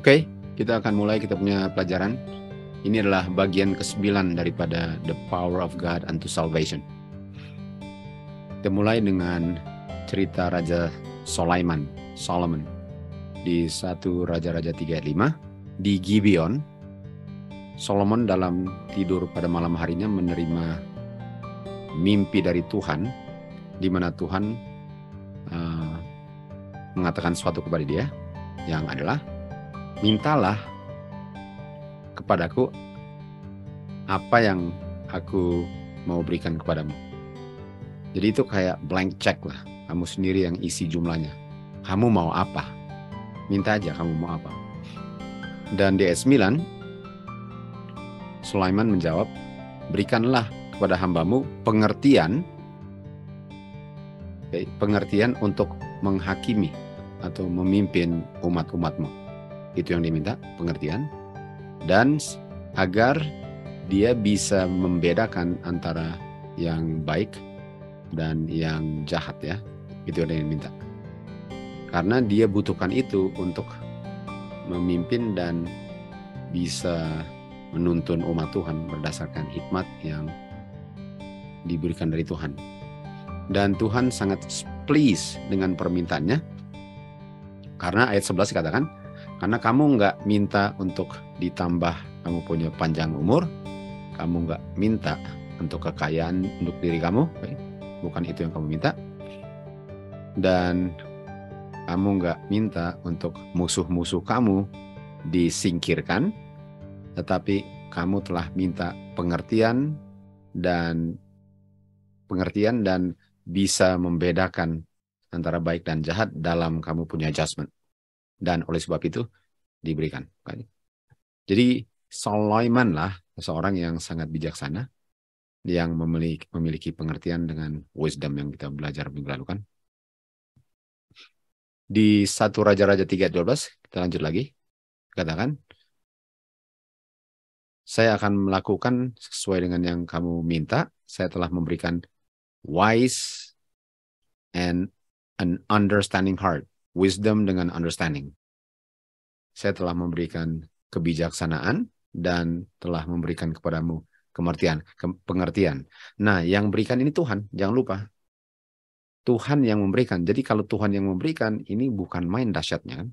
Oke, kita akan mulai kita punya pelajaran. Ini adalah bagian ke-9 daripada The Power of God unto Salvation. Kita mulai dengan cerita Raja Solomon di 1 Raja-Raja 3:5 di Gibeon. Solomon dalam tidur pada malam harinya menerima mimpi dari Tuhan, di mana Tuhan mengatakan sesuatu kepada dia yang adalah, mintalah kepadaku apa yang aku mau berikan kepadamu. Jadi itu kayak blank check lah. Kamu sendiri yang isi jumlahnya. Kamu mau apa? Minta aja kamu mau apa. Dan di ayat 9, Sulaiman menjawab, berikanlah kepada hambamu pengertian untuk menghakimi atau memimpin umat-umatmu. Itu yang diminta, pengertian. Dan agar dia bisa membedakan antara yang baik dan yang jahat, ya. Itu yang dia minta. Karena dia butuhkan itu untuk memimpin dan bisa menuntun umat Tuhan berdasarkan hikmat yang diberikan dari Tuhan. Dan Tuhan sangat pleased dengan permintaannya. Karena ayat 11 katakan, karena kamu nggak minta untuk ditambah kamu punya panjang umur, kamu nggak minta untuk kekayaan untuk diri kamu, bukan itu yang kamu minta. Dan kamu nggak minta untuk musuh-musuh kamu disingkirkan, tetapi kamu telah minta pengertian dan bisa membedakan antara baik dan jahat dalam kamu punya judgment. Dan oleh sebab itu diberikan. Jadi Solomon lah seorang yang sangat bijaksana, yang memiliki pengertian dengan wisdom yang kita belajar minggu lalu kan. Di 1 Raja-Raja 3:12 kita lanjut lagi. Katakan, saya akan melakukan sesuai dengan yang kamu minta. Saya telah memberikan wise and an understanding heart. Wisdom dengan understanding. Saya telah memberikan kebijaksanaan dan telah memberikan kepadamu pengertian. Nah, yang berikan ini Tuhan, jangan lupa. Tuhan yang memberikan. Jadi kalau Tuhan yang memberikan, ini bukan main dahsyatnya.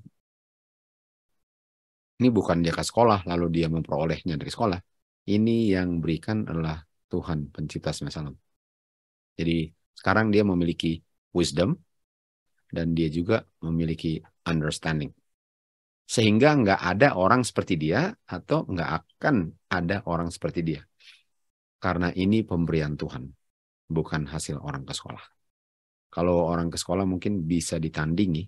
Ini bukan dia ke sekolah, lalu dia memperolehnya dari sekolah. Ini yang berikan adalah Tuhan, pencipta semesta alam. Jadi sekarang dia memiliki wisdom, dan dia juga memiliki understanding. Sehingga nggak ada orang seperti dia, atau nggak akan ada orang seperti dia. Karena ini pemberian Tuhan, bukan hasil orang ke sekolah. Kalau orang ke sekolah mungkin bisa ditandingi,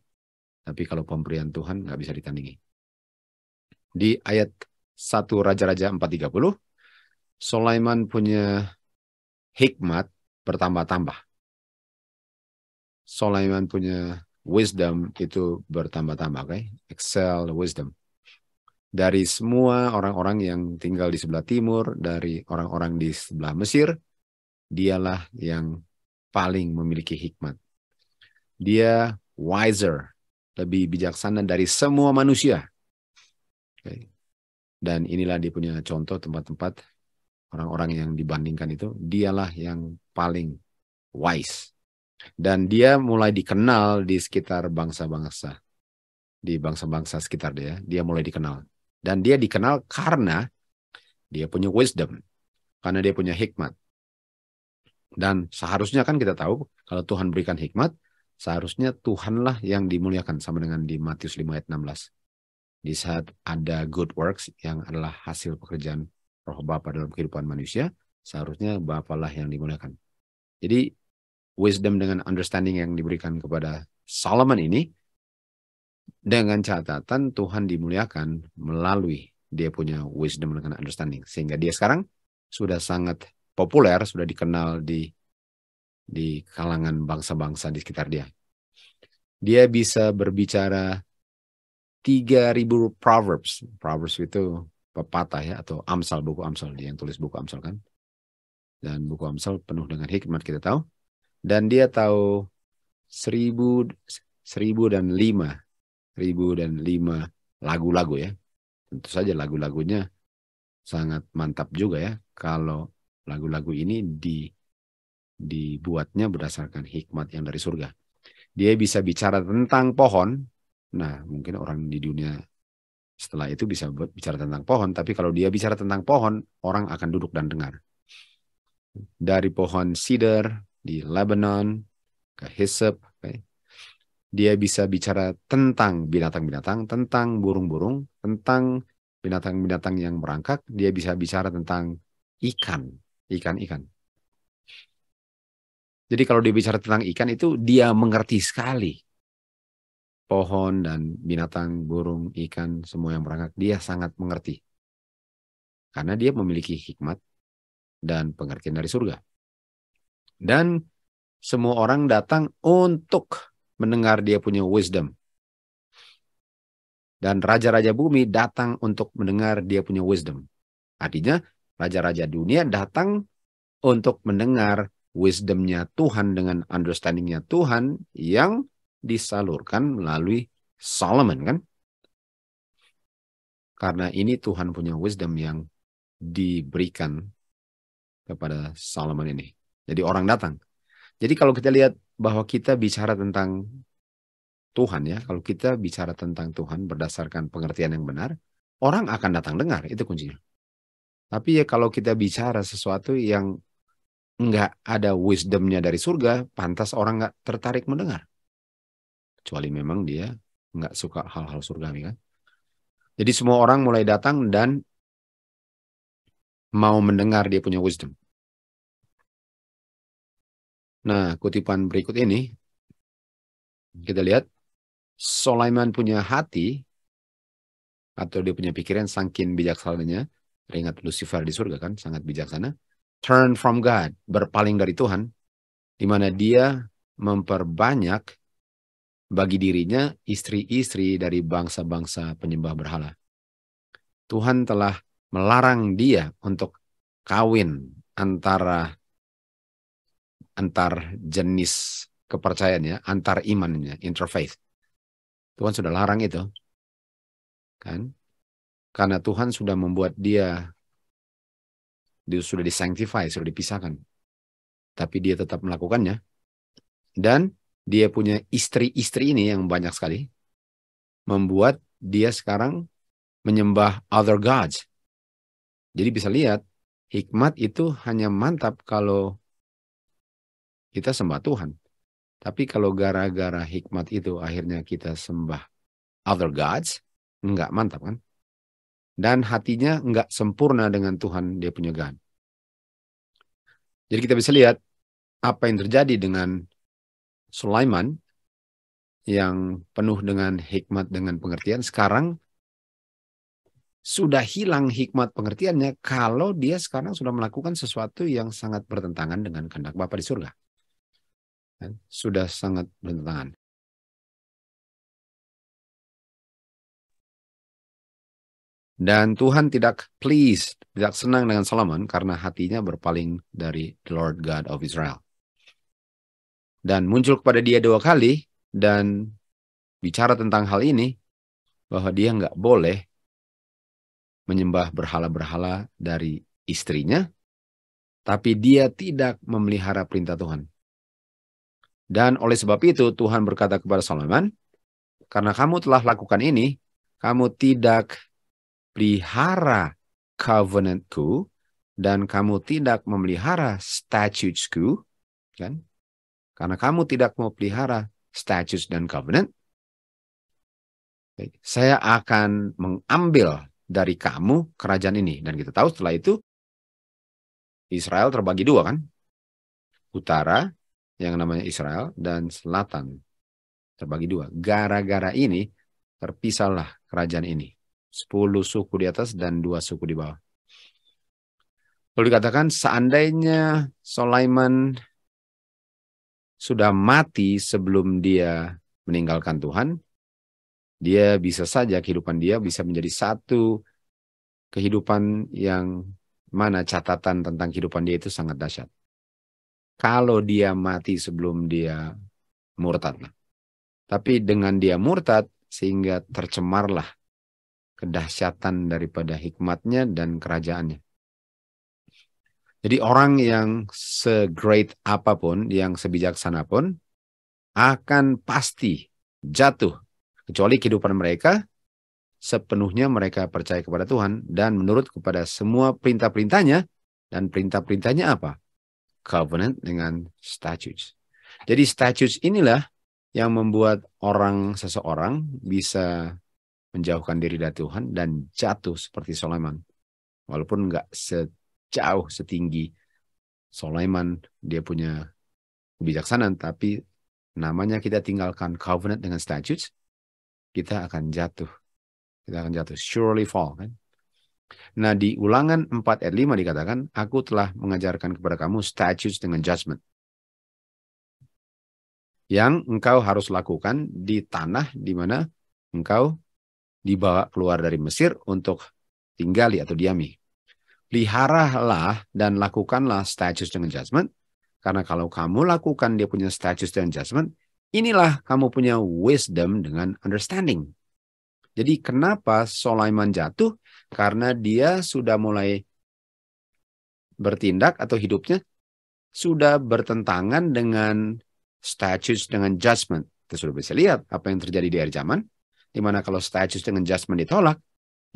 tapi kalau pemberian Tuhan nggak bisa ditandingi. Di ayat 1 Raja-Raja 4:30, Sulaiman punya hikmat bertambah-tambah. Sulaiman punya wisdom itu bertambah-tambah, okay? Excel wisdom. Dari semua orang-orang yang tinggal di sebelah timur, dari orang-orang di sebelah Mesir, dialah yang paling memiliki hikmat. Dia wiser, lebih bijaksana dari semua manusia. Okay. Dan inilah dia punya contoh tempat-tempat orang-orang yang dibandingkan itu, dialah yang paling wise. Dan dia mulai dikenal di sekitar bangsa-bangsa. Di bangsa-bangsa sekitar dia mulai dikenal. Dan dia dikenal karena dia punya wisdom. Karena dia punya hikmat. Dan seharusnya kan kita tahu, kalau Tuhan berikan hikmat, seharusnya Tuhanlah yang dimuliakan, sama dengan di Matius 5 ayat 16. Di saat ada good works yang adalah hasil pekerjaan Roh Bapa dalam kehidupan manusia, seharusnya Bapalah yang dimuliakan. Jadi wisdom dengan understanding yang diberikan kepada Solomon ini, dengan catatan Tuhan dimuliakan melalui dia punya wisdom dengan understanding. Sehingga dia sekarang sudah sangat populer, sudah dikenal di kalangan bangsa-bangsa di sekitar dia. Dia bisa berbicara 3.000 Proverbs. Proverbs itu pepatah ya, atau Amsal, buku Amsal. Dia yang tulis buku Amsal kan. Dan buku Amsal penuh dengan hikmat, kita tahu. Dan dia tahu 1005 lagu-lagu ya. Tentu saja lagu-lagunya sangat mantap juga ya. Kalau lagu-lagu ini dibuatnya berdasarkan hikmat yang dari surga. Dia bisa bicara tentang pohon. Nah, mungkin orang di dunia setelah itu bisa bicara tentang pohon. Tapi kalau dia bicara tentang pohon, orang akan duduk dan dengar. Dari pohon cedar di Lebanon ke hyssop, dia bisa bicara tentang binatang-binatang, tentang burung-burung, tentang binatang-binatang yang merangkak. Dia bisa bicara tentang ikan-ikan. Jadi kalau dia bicara tentang ikan itu dia mengerti sekali. Pohon dan binatang, burung, ikan, semua yang merangkak, dia sangat mengerti. Karena dia memiliki hikmat dan pengertian dari surga. Dan semua orang datang untuk mendengar dia punya wisdom. Dan raja-raja bumi datang untuk mendengar dia punya wisdom. Artinya, raja-raja dunia datang untuk mendengar wisdomnya Tuhan dengan understandingnya Tuhan yang disalurkan melalui Solomon, kan? Karena ini Tuhan punya wisdom yang diberikan kepada Solomon ini. Jadi orang datang. Jadi kalau kita lihat bahwa kita bicara tentang Tuhan ya, kalau kita bicara tentang Tuhan berdasarkan pengertian yang benar, orang akan datang dengar, itu kuncinya. Tapi ya kalau kita bicara sesuatu yang enggak ada wisdomnya dari surga, pantas orang enggak tertarik mendengar. Kecuali memang dia enggak suka hal-hal surgawi kan. Jadi semua orang mulai datang dan mau mendengar dia punya wisdom. Nah, kutipan berikut ini, kita lihat, Sulaiman punya hati, atau dia punya pikiran saking bijaksananya, teringat Lucifer di surga kan, sangat bijaksana, turn from God, berpaling dari Tuhan, di mana dia memperbanyak bagi dirinya istri-istri dari bangsa-bangsa penyembah berhala. Tuhan telah melarang dia untuk kawin antar jenis kepercayaannya, antar imannya, interfaith. Tuhan sudah larang itu, kan? Karena Tuhan sudah membuat dia sudah disanctify, sudah dipisahkan. Tapi dia tetap melakukannya. Dan dia punya istri-istri ini yang banyak sekali, membuat dia sekarang menyembah other gods. Jadi bisa lihat, hikmat itu hanya mantap kalau kita sembah Tuhan. Tapi kalau gara-gara hikmat itu akhirnya kita sembah other gods, enggak mantap kan? Dan hatinya enggak sempurna dengan Tuhan dia punya God. Jadi kita bisa lihat apa yang terjadi dengan Sulaiman yang penuh dengan hikmat dengan pengertian. Sekarang sudah hilang hikmat pengertiannya kalau dia sekarang sudah melakukan sesuatu yang sangat bertentangan dengan kehendak Bapa di surga. Sudah sangat bertentangan. Dan Tuhan tidak pleased, tidak senang dengan Solomon karena hatinya berpaling dari the Lord God of Israel. Dan muncul kepada dia 2 kali dan bicara tentang hal ini, bahwa dia nggak boleh menyembah berhala-berhala dari istrinya, tapi dia tidak memelihara perintah Tuhan. Dan oleh sebab itu Tuhan berkata kepada Solomon, karena kamu telah lakukan ini, kamu tidak pelihara covenantku, dan kamu tidak memelihara statutesku, kan? Karena kamu tidak mau pelihara statutes dan covenant, saya akan mengambil dari kamu kerajaan ini. Dan kita tahu setelah itu Israel terbagi 2 kan? Utara yang namanya Israel dan selatan terbagi 2. Gara-gara ini terpisahlah kerajaan ini. 10 suku di atas dan 2 suku di bawah. Lalu dikatakan seandainya Sulaiman sudah mati sebelum dia meninggalkan Tuhan, dia bisa saja kehidupan dia bisa menjadi satu kehidupan yang mana catatan tentang kehidupan dia itu sangat dahsyat. Kalau dia mati sebelum dia murtad. Tapi dengan dia murtad sehingga tercemarlah kedahsyatan daripada hikmatnya dan kerajaannya. Jadi orang yang se-great apapun, yang sebijaksana pun, akan pasti jatuh. Kecuali kehidupan mereka sepenuhnya mereka percaya kepada Tuhan dan menurut kepada semua perintah-perintahnya. Dan perintah-perintahnya apa? Covenant dengan statutes. Jadi statutes inilah yang membuat seseorang bisa menjauhkan diri dari Tuhan dan jatuh seperti Sulaiman. Walaupun nggak sejauh setinggi Sulaiman, dia punya kebijaksanaan, tapi namanya kita tinggalkan covenant dengan statutes, kita akan jatuh. Kita akan jatuh. Surely fall. Kan? Nah, di Ulangan 4 ayat 5 dikatakan, aku telah mengajarkan kepada kamu statutes dengan judgment. Yang engkau harus lakukan di tanah di mana engkau dibawa keluar dari Mesir untuk tinggali atau diami. Peliharalah dan lakukanlah statutes dengan judgment. Karena kalau kamu lakukan dia punya statutes dan judgment, inilah kamu punya wisdom dengan understanding. Jadi kenapa Sulaiman jatuh? Karena dia sudah mulai bertindak atau hidupnya sudah bertentangan dengan statutes dengan judgment. Kita sudah bisa lihat apa yang terjadi di akhir zaman. Di mana kalau statutes dengan judgment ditolak,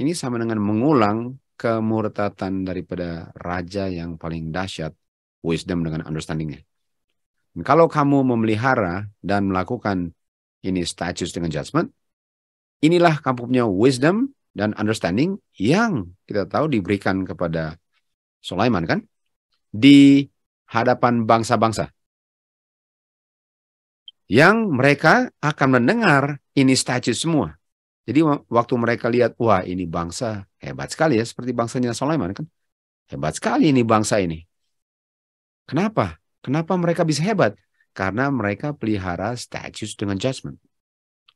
ini sama dengan mengulang kemurtatan daripada raja yang paling dahsyat, wisdom dengan understandingnya. Dan kalau kamu memelihara dan melakukan ini statutes dengan judgment, inilah kamu punya wisdom dan understanding yang kita tahu diberikan kepada Sulaiman kan di hadapan bangsa-bangsa. Yang mereka akan mendengar ini statutes semua. Jadi waktu mereka lihat, wah ini bangsa hebat sekali ya, seperti bangsanya Sulaiman kan. Hebat sekali ini bangsa ini. Kenapa? Kenapa mereka bisa hebat? Karena mereka pelihara statutes dengan judgment.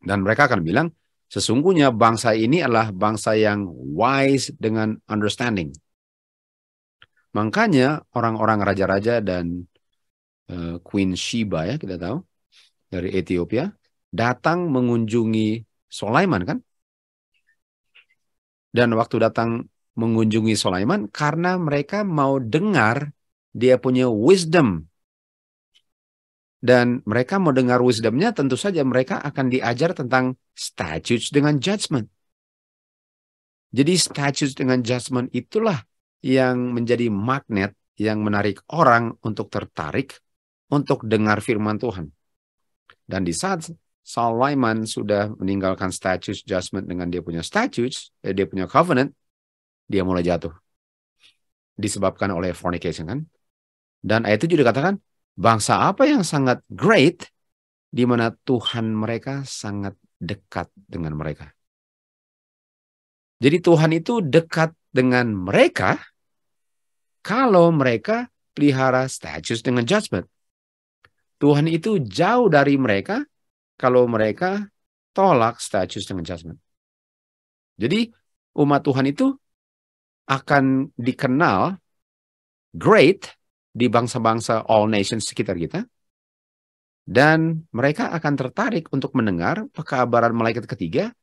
Dan mereka akan bilang, sesungguhnya bangsa ini adalah bangsa yang wise dengan understanding. Makanya orang-orang raja-raja dan Queen Sheba ya kita tahu dari Ethiopia datang mengunjungi Sulaiman kan. Dan waktu datang mengunjungi Sulaiman karena mereka mau dengar dia punya wisdom. Dan mereka mau dengar wisdomnya, tentu saja mereka akan diajar tentang statutes dengan judgment. Jadi statutes dengan judgment itulah yang menjadi magnet yang menarik orang untuk tertarik untuk dengar firman Tuhan. Dan di saat Sulaiman sudah meninggalkan statutes judgment dengan dia punya statutes, dia punya covenant, dia mulai jatuh. Disebabkan oleh fornication kan. Dan ayat itu juga dikatakan, bangsa apa yang sangat great, di mana Tuhan mereka sangat dekat dengan mereka. Jadi Tuhan itu dekat dengan mereka kalau mereka pelihara statutes dengan judgment. Tuhan itu jauh dari mereka kalau mereka tolak statutes dengan judgment. Jadi umat Tuhan itu akan dikenal great di bangsa-bangsa all nations sekitar kita. Dan mereka akan tertarik untuk mendengar pekabaran malaikat ketiga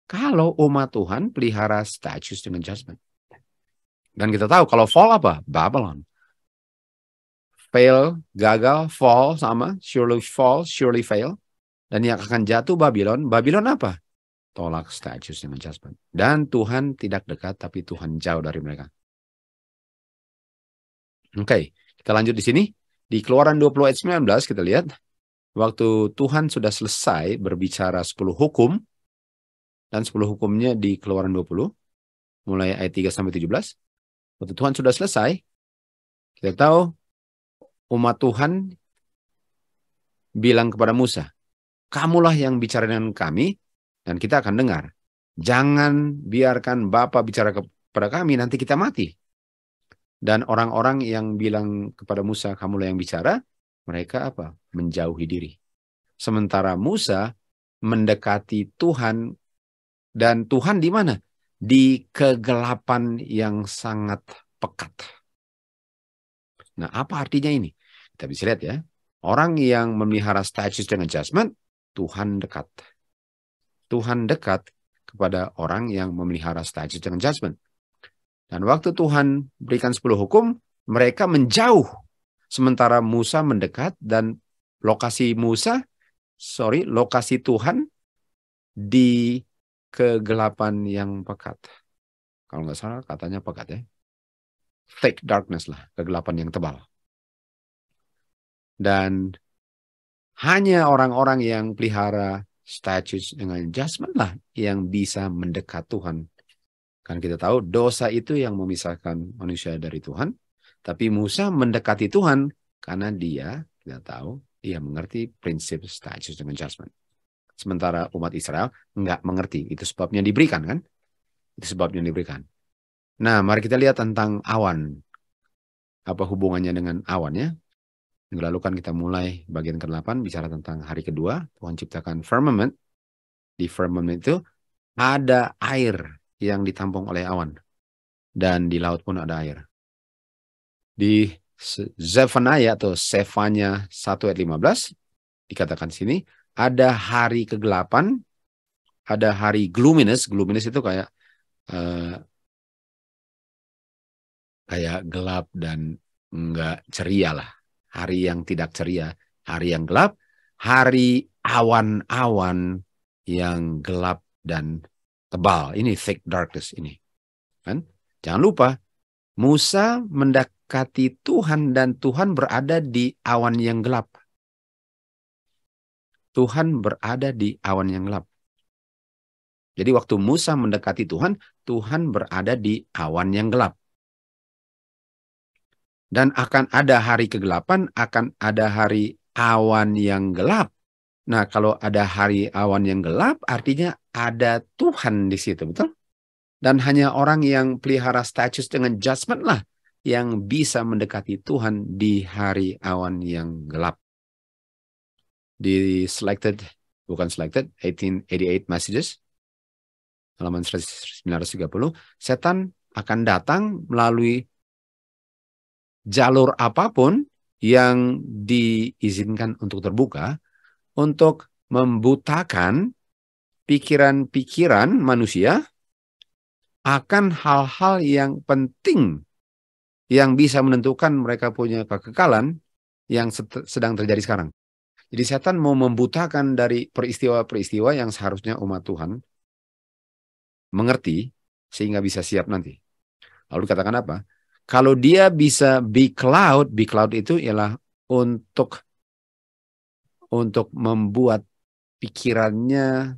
kalau umat Tuhan pelihara statutes dengan judgment. Dan kita tahu kalau fall apa? Babylon. Fail, gagal, fall sama. Surely fall, surely fail. Dan yang akan jatuh Babylon. Babylon apa? Tolak statutes dengan judgment. Dan Tuhan tidak dekat, tapi Tuhan jauh dari mereka. Oke, kita lanjut di sini. Di Keluaran 20 ayat 19 kita lihat. Waktu Tuhan sudah selesai berbicara 10 hukum. Dan 10 hukumnya di Keluaran 20. Mulai ayat 3-17. Waktu Tuhan sudah selesai. Kita tahu umat Tuhan bilang kepada Musa. Kamulah yang bicara dengan kami. Dan kita akan dengar. Jangan biarkan Bapa bicara kepada kami. Nanti kita mati. Dan orang-orang yang bilang kepada Musa, kamulah yang bicara. Mereka apa? Menjauhi diri. Sementara Musa mendekati Tuhan. Dan Tuhan di mana? Di kegelapan yang sangat pekat. Nah, apa artinya ini? Kita bisa lihat ya. Orang yang memelihara statutes dengan judgment, Tuhan dekat. Tuhan dekat kepada orang yang memelihara statute dengan judgment. Dan waktu Tuhan berikan 10 hukum, mereka menjauh. Sementara Musa mendekat dan lokasi Tuhan di kegelapan yang pekat. Kalau nggak salah katanya pekat ya. Thick darkness lah, kegelapan yang tebal. Dan hanya orang-orang yang pelihara statutes dengan judgment lah yang bisa mendekat Tuhan. Kan kita tahu dosa itu yang memisahkan manusia dari Tuhan. Tapi Musa mendekati Tuhan karena kita tahu, dia mengerti prinsip statutes dengan judgment. Sementara umat Israel nggak mengerti. Itu sebabnya diberikan kan? Itu sebabnya diberikan. Nah, mari kita lihat tentang awan. Apa hubungannya dengan awan ya? Minggu lalu kan kita mulai bagian ke-8 bicara tentang hari kedua. Tuhan ciptakan firmament. Di firmament itu ada air yang ditampung oleh awan. Dan di laut pun ada air. Di Zephaniah atau Sefanya 1 ayat 15 dikatakan sini ada hari kegelapan, ada hari gloominess. Gloominess itu kayak gelap dan enggak ceria lah. Hari yang tidak ceria, hari yang gelap, hari awan-awan yang gelap dan tebal. Ini thick darkness ini. Kan? Jangan lupa, Musa mendekati Tuhan dan Tuhan berada di awan yang gelap. Tuhan berada di awan yang gelap. Jadi waktu Musa mendekati Tuhan, Tuhan berada di awan yang gelap. Dan akan ada hari kegelapan, akan ada hari awan yang gelap. Nah, kalau ada hari awan yang gelap, artinya ada Tuhan di situ, betul? Dan hanya orang yang pelihara statutes dengan judgment lah yang bisa mendekati Tuhan di hari awan yang gelap. Di 1888 Messages, halaman 930, setan akan datang melalui jalur apapun yang diizinkan untuk terbuka untuk membutakan pikiran-pikiran manusia akan hal-hal yang penting yang bisa menentukan mereka punya kekekalan yang sedang terjadi sekarang. Jadi setan mau membutakan dari peristiwa-peristiwa yang seharusnya umat Tuhan mengerti sehingga bisa siap nanti. Lalu dikatakan apa? Kalau dia bisa be cloud itu ialah untuk membuat pikirannya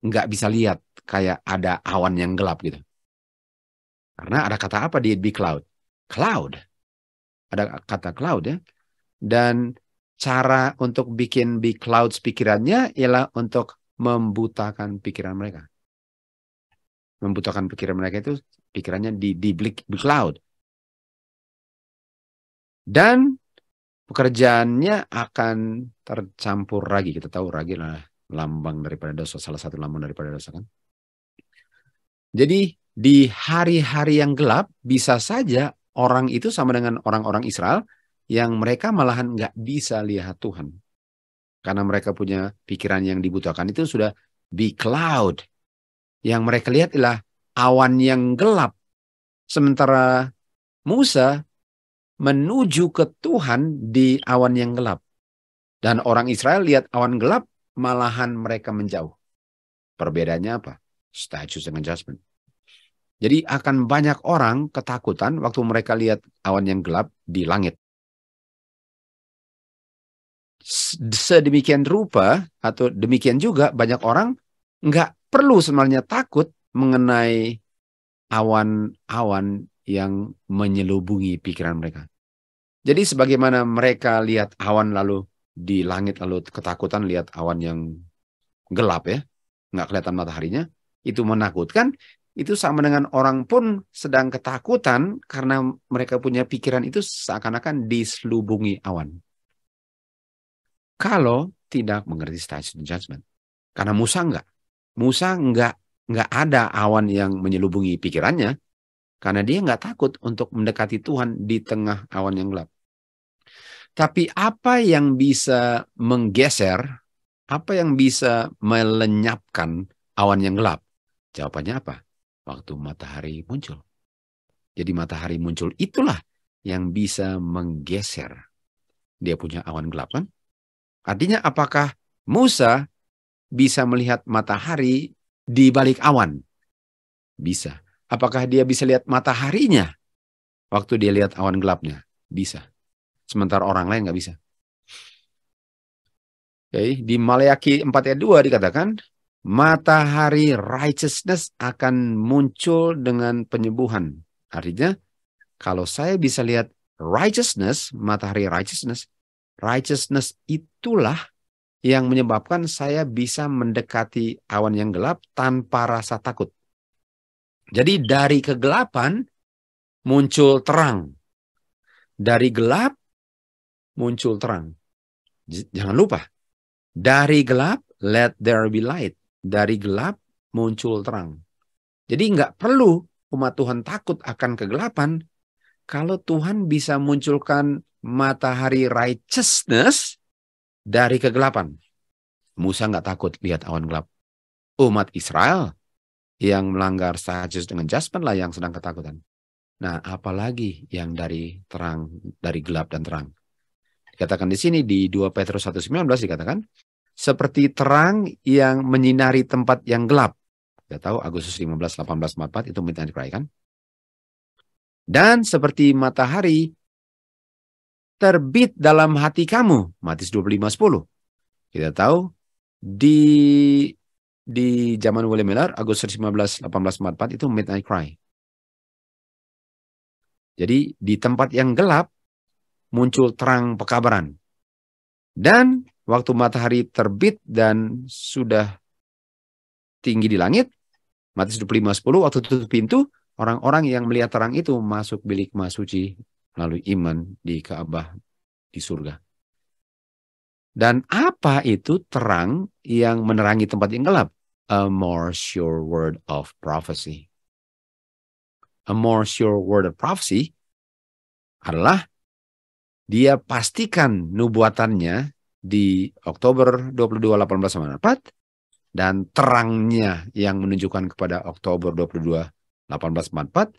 nggak bisa lihat kayak ada awan yang gelap gitu. Karena ada kata apa di be cloud? Cloud. Ada kata cloud ya. Dan cara untuk bikin be clouds pikirannya ialah untuk membutakan pikiran mereka. Membutakan pikiran mereka itu pikirannya di cloud. Dan pekerjaannya akan tercampur ragi. Kita tahu ragi adalah lambang daripada dosa, salah satu lambang daripada dosa kan. Jadi di hari-hari yang gelap bisa saja orang itu sama dengan orang-orang Israel yang mereka malahan nggak bisa lihat Tuhan. Karena mereka punya pikiran yang dibutakan itu sudah be cloud. Yang mereka lihat adalah awan yang gelap. Sementara Musa menuju ke Tuhan di awan yang gelap. Dan orang Israel lihat awan gelap, malahan mereka menjauh. Perbedaannya apa? Statutes dengan judgment. Jadi akan banyak orang ketakutan waktu mereka lihat awan yang gelap di langit. Sedemikian rupa atau demikian juga banyak orang nggak perlu sebenarnya takut mengenai awan-awan yang menyelubungi pikiran mereka. Jadi sebagaimana mereka lihat awan lalu di langit lalu ketakutan lihat awan yang gelap ya, nggak kelihatan mataharinya, itu menakutkan. Itu sama dengan orang pun sedang ketakutan karena mereka punya pikiran itu seakan-akan diselubungi awan. Kalau tidak mengerti statute judgment. Karena Musa nggak ada awan yang menyelubungi pikirannya. Karena dia nggak takut untuk mendekati Tuhan di tengah awan yang gelap. Tapi apa yang bisa menggeser, apa yang bisa melenyapkan awan yang gelap? Jawabannya apa? Waktu matahari muncul. Jadi matahari muncul itulah yang bisa menggeser. Dia punya awan gelap kan? Artinya apakah Musa bisa melihat matahari di balik awan? Bisa. Apakah dia bisa lihat mataharinya waktu dia lihat awan gelapnya? Bisa. Sementara orang lain nggak bisa. Oke, di Maleakhi 4 ayat 2 dikatakan, matahari righteousness akan muncul dengan penyembuhan. Artinya, kalau saya bisa lihat righteousness, matahari righteousness, righteousness itulah yang menyebabkan saya bisa mendekati awan yang gelap tanpa rasa takut. Jadi dari kegelapan muncul terang. Dari gelap muncul terang. Jangan lupa, dari gelap, let there be light. Dari gelap muncul terang. Jadi nggak perlu umat Tuhan takut akan kegelapan kalau Tuhan bisa munculkan matahari righteousness dari kegelapan. Musa nggak takut lihat awan gelap. Umat Israel yang melanggar status dengan judgment lah yang sedang ketakutan. Nah, apalagi yang dari terang, dari gelap dan terang. Dikatakan di sini di 2 Petrus 1:19 dikatakan, seperti terang yang menyinari tempat yang gelap. Kita tahu Agustus 15, 1844 itu midnight cry kan? Dan seperti matahari terbit dalam hati kamu. Matius 25:10. Kita tahu di zaman William Miller, Agustus 15, 1844 itu midnight cry. Jadi di tempat yang gelap muncul terang pekabaran. Dan waktu matahari terbit dan sudah tinggi di langit, Matius 25:10, waktu tutup pintu, orang-orang yang melihat terang itu masuk bilik maha suci melalui iman di Ka'bah di surga. Dan apa itu terang yang menerangi tempat yang gelap? A more sure word of prophecy. A more sure word of prophecy adalah dia pastikan nubuatannya di Oktober 22, 1894 dan terangnya yang menunjukkan kepada Oktober 22, 1844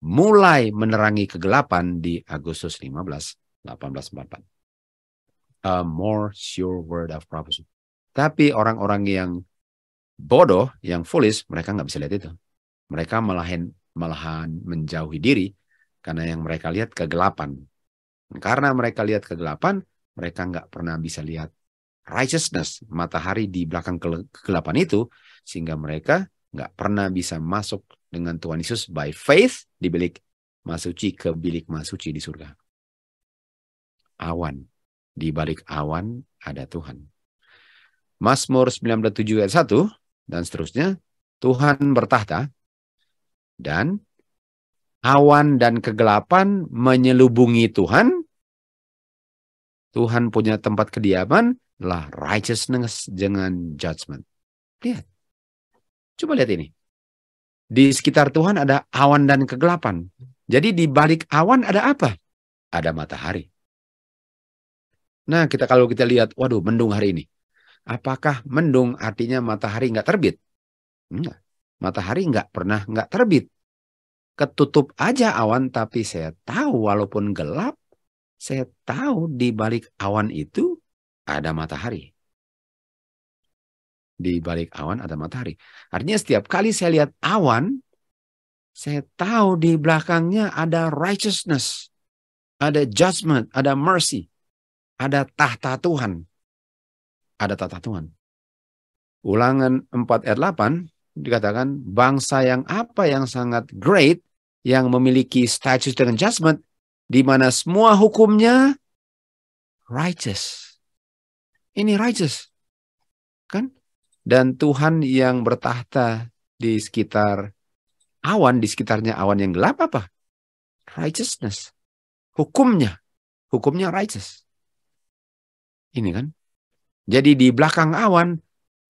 mulai menerangi kegelapan di Agustus 15, 1844. A more sure word of prophecy. Tapi orang-orang yang bodoh, yang foolish, mereka nggak bisa lihat itu. Mereka malahan menjauhi diri karena yang mereka lihat kegelapan. Karena mereka lihat kegelapan, mereka nggak pernah bisa lihat righteousness, matahari di belakang kegelapan itu, sehingga mereka nggak pernah bisa masuk dengan Tuhan Yesus by faith di bilik maha suci ke bilik maha suci di surga. Awan. Di balik awan ada Tuhan. Mazmur 97 ayat 1 dan seterusnya, Tuhan bertahta dan awan dan kegelapan menyelubungi Tuhan. Tuhan punya tempat kediaman lah righteousness dengan judgment. Lihat. Coba lihat ini. Di sekitar Tuhan ada awan dan kegelapan. Jadi di balik awan ada apa? Ada matahari. Nah, kalau kita lihat, waduh, mendung hari ini. Apakah mendung artinya matahari nggak terbit? Enggak. Matahari nggak terbit. Ketutup aja awan, tapi saya tahu walaupun gelap, saya tahu di balik awan itu ada matahari. Di balik awan ada matahari. Artinya setiap kali saya lihat awan, saya tahu di belakangnya ada righteousness, ada judgment, ada mercy, ada tahta Tuhan. Ada tahta Tuhan. Ulangan 4 ayat 8 dikatakan, bangsa yang apa yang sangat great, yang memiliki status dengan judgment, di mana semua hukumnya righteous. Ini righteous. Kan? Dan Tuhan yang bertahta di sekitar awan, di sekitarnya awan yang gelap apa? Righteousness. Hukumnya righteous. Ini kan? Jadi di belakang awan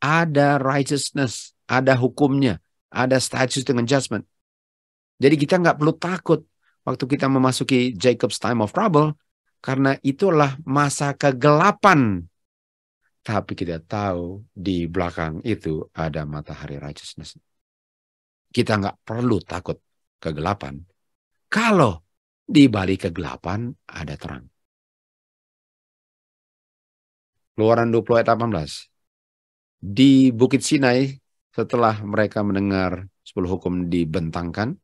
ada righteousness, ada hukumnya, ada status dengan judgment. Jadi kita nggak perlu takut waktu kita memasuki Jacob's time of trouble, karena itulah masa kegelapan Tapi kita tahu di belakang itu ada matahari righteousness. Kita nggak perlu takut kegelapan. Kalau di balik kegelapan ada terang. Keluaran 20 ayat 18. Di Bukit Sinai, setelah mereka mendengar 10 hukum dibentangkan,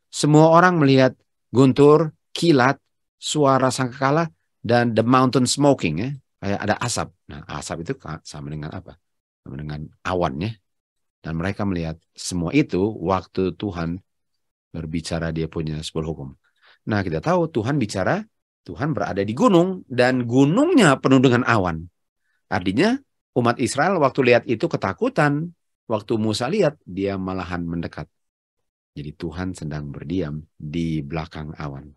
semua orang melihat guntur, kilat, suara sangkakala, dan the mountain smoking, ya. Kayak ada asap. Nah, asap itu sama dengan apa? Sama dengan awan, ya. Dan mereka melihat semua itu waktu Tuhan berbicara dia punya 10 hukum. Nah, kita tahu Tuhan bicara, Tuhan berada di gunung, dan gunungnya penuh dengan awan. Artinya, umat Israel waktu lihat itu ketakutan. Waktu Musa lihat, dia malahan mendekat. Jadi Tuhan sedang berdiam di belakang awan.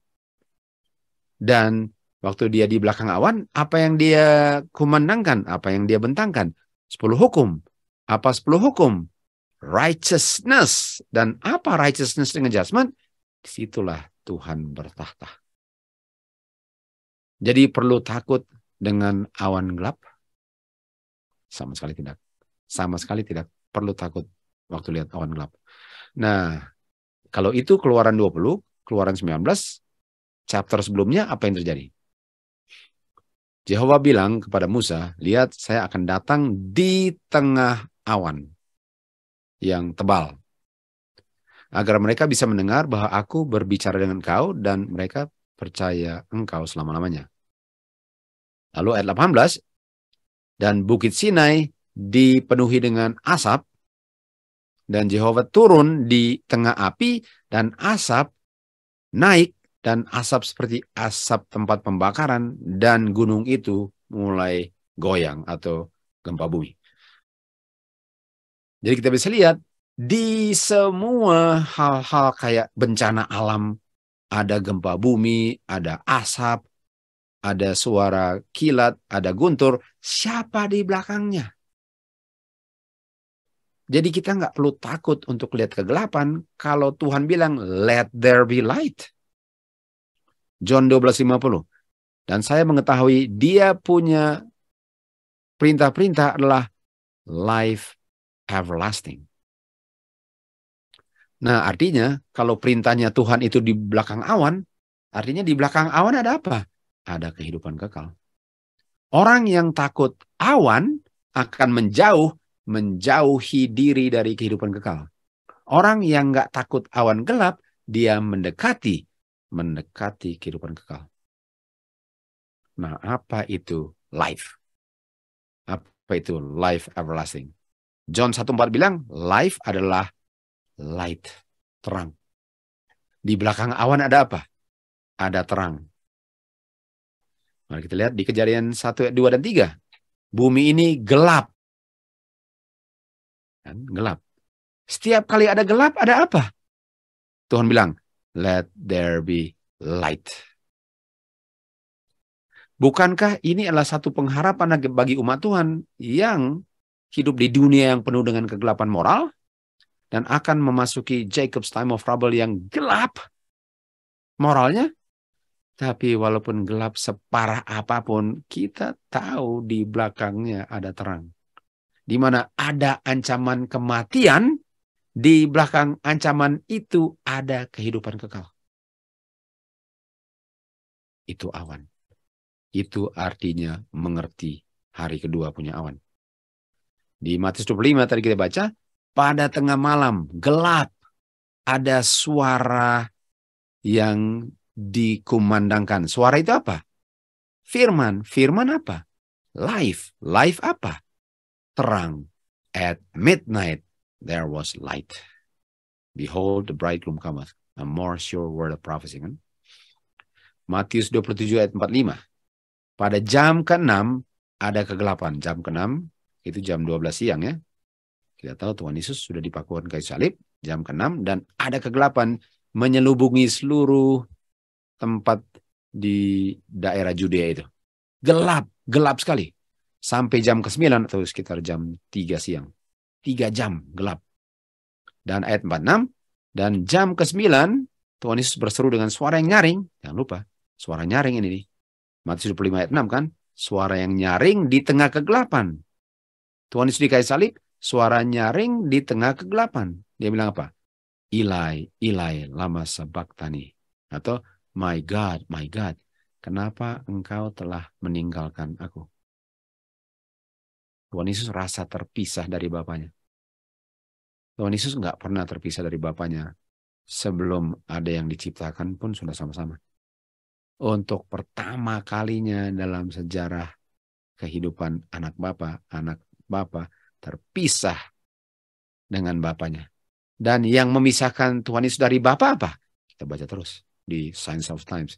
Dan waktu dia di belakang awan, apa yang dia kumandangkan? Apa yang dia bentangkan? 10 hukum. Apa 10 hukum? Righteousness. Dan apa righteousness dengan judgment? Disitulah Tuhan bertahta. Jadi perlu takut dengan awan gelap? Sama sekali tidak. Sama sekali tidak perlu takut waktu lihat awan gelap. Nah, kalau itu Keluaran 20, Keluaran 19, chapter sebelumnya apa yang terjadi? Yehova bilang kepada Musa, lihat saya akan datang di tengah awan yang tebal. Agar mereka bisa mendengar bahwa aku berbicara dengan kau dan mereka percaya engkau selama-lamanya. Lalu ayat 18, dan Bukit Sinai dipenuhi dengan asap, dan Yehova turun di tengah api, dan asap naik, dan asap seperti asap tempat pembakaran, dan gunung itu mulai goyang atau gempa bumi. Jadi kita bisa lihat, di semua hal-hal kayak bencana alam, ada gempa bumi, ada asap, ada suara kilat, ada guntur, siapa di belakangnya? Jadi kita nggak perlu takut untuk lihat kegelapan kalau Tuhan bilang, let there be light. John 12:50. Dan saya mengetahui dia punya perintah-perintah adalah life everlasting. Nah, artinya kalau perintahnya Tuhan itu di belakang awan, artinya di belakang awan ada apa? Ada kehidupan kekal. Orang yang takut awan akan menjauhi diri dari kehidupan kekal. Orang yang nggak takut awan gelap, dia mendekati kehidupan kekal. Nah, apa itu life? Apa itu life everlasting? John 1:4 bilang, life adalah light, terang. Di belakang awan ada apa? Ada terang. Mari kita lihat di Kejadian 1, 2, dan 3. Bumi ini gelap. Gelap. Setiap kali ada gelap, ada apa? Tuhan bilang, let there be light. Bukankah ini adalah satu pengharapan bagi umat Tuhan yang hidup di dunia yang penuh dengan kegelapan moral dan akan memasuki Jacob's time of trouble yang gelap moralnya? Tapi walaupun gelap separah apapun, kita tahu di belakangnya ada terang. Di mana ada ancaman kematian, di belakang ancaman itu ada kehidupan kekal. Itu awan. Itu artinya mengerti hari kedua punya awan. Di Matius 25 tadi kita baca, pada tengah malam gelap ada suara yang dikumandangkan. Suara itu apa? Firman. Firman apa? Life. Life apa? Terang. At midnight there was light. Behold the bridegroom cometh. A more sure word of prophecy. Kan? Matius 27 ayat 45. Pada jam ke-6 ada kegelapan. Jam ke-6 itu jam 12 siang ya. Kita tahu Tuhan Yesus sudah dipakukan kayu salib. Jam ke-6 dan ada kegelapan menyelubungi seluruh tempat di daerah Judea itu. Gelap. Gelap sekali. Sampai jam ke-9 atau sekitar jam 3 siang. 3 jam gelap. Dan ayat 46. Dan jam ke-9 Tuhan Yesus berseru dengan suara yang nyaring. Jangan lupa. Suara nyaring ini nih. Matius 25 ayat 6 kan. suara yang nyaring di tengah kegelapan. Tuhan Yesus di kayu salib, suara nyaring di tengah kegelapan. Dia bilang apa? Ilai, Ilai, lama sabachthani. Atau, my God, kenapa engkau telah meninggalkan aku? Tuhan Yesus rasa terpisah dari Bapaknya. Tuhan Yesus nggak pernah terpisah dari Bapaknya. Sebelum ada yang diciptakan pun sudah sama-sama. Untuk pertama kalinya dalam sejarah kehidupan anak Bapa terpisah dengan Bapaknya. Dan yang memisahkan Tuhan Yesus dari Bapa apa? Kita baca terus di Signs of Times.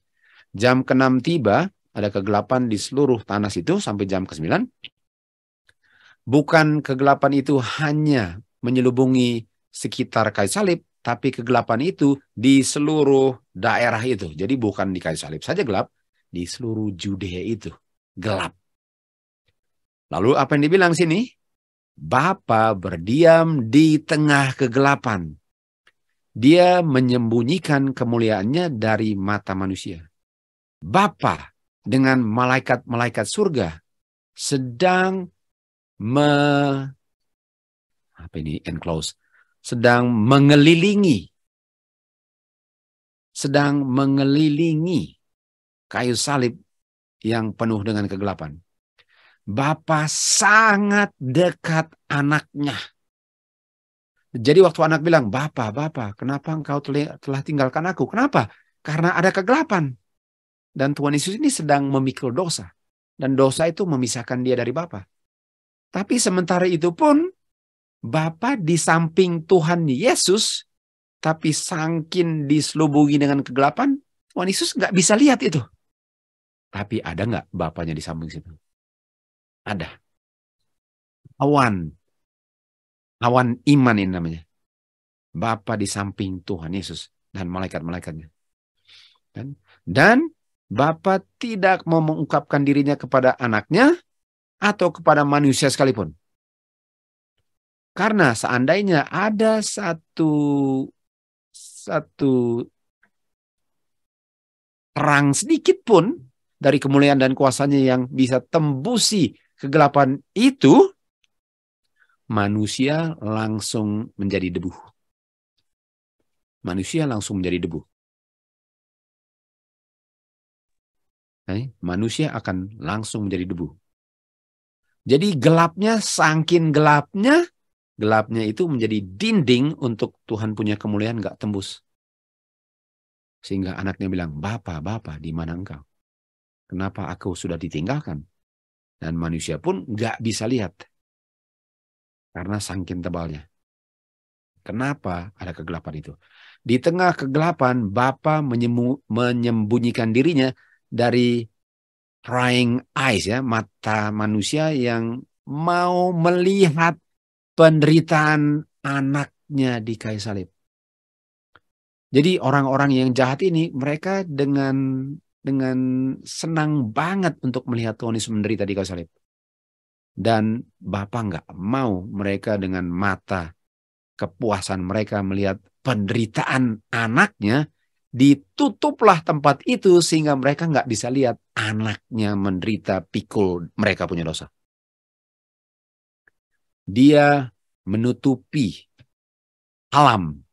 Jam ke-6 tiba, ada kegelapan di seluruh tanah situ sampai jam ke-9. Bukan kegelapan itu hanya menyelubungi sekitar kayu salib, tapi kegelapan itu di seluruh daerah itu. Jadi bukan di kayu salib saja gelap, di seluruh Judea itu gelap. Lalu apa yang dibilang sini? Bapa berdiam di tengah kegelapan. Dia menyembunyikan kemuliaannya dari mata manusia. Bapa dengan malaikat-malaikat surga sedang sedang mengelilingi kayu salib yang penuh dengan kegelapan. Bapa sangat dekat anaknya. Jadi waktu anak bilang, Bapa, kenapa engkau telah tinggalkan aku? Kenapa? Karena ada kegelapan. Dan Tuhan Yesus ini sedang memikul dosa. Dan dosa itu memisahkan dia dari Bapa. Tapi sementara itu pun, Bapa di samping Tuhan Yesus, tapi saking diselubungi dengan kegelapan, Tuhan Yesus nggak bisa lihat itu. Tapi ada nggak Bapanya di samping situ? Ada. Awan iman ini namanya. Bapa di samping Tuhan Yesus dan malaikat-malaikatnya. Dan Bapa tidak mau mengungkapkan dirinya kepada anaknya atau kepada manusia sekalipun. Karena seandainya ada satu terang sedikit pun dari kemuliaan dan kuasanya yang bisa tembusi kegelapan itu, manusia langsung menjadi debu. Manusia akan langsung menjadi debu. Jadi gelapnya, saking gelapnya itu menjadi dinding untuk Tuhan punya kemuliaan nggak tembus. Sehingga anaknya bilang, Bapa, di mana engkau? Kenapa aku sudah ditinggalkan? Dan manusia pun nggak bisa lihat. Karena saking tebalnya. Kenapa ada kegelapan itu? Di tengah kegelapan, Bapa menyembunyikan dirinya dari prying eyes, ya, mata manusia yang mau melihat penderitaan anaknya di kayu salib. Jadi orang-orang yang jahat ini, mereka dengan senang banget untuk melihat Tuhan Yesus menderita di kayu salib. Dan Bapa nggak mau mereka dengan mata kepuasan mereka melihat penderitaan anaknya, ditutuplah tempat itu sehingga mereka nggak bisa lihat anaknya menderita pikul mereka punya dosa. Dia menutupi alam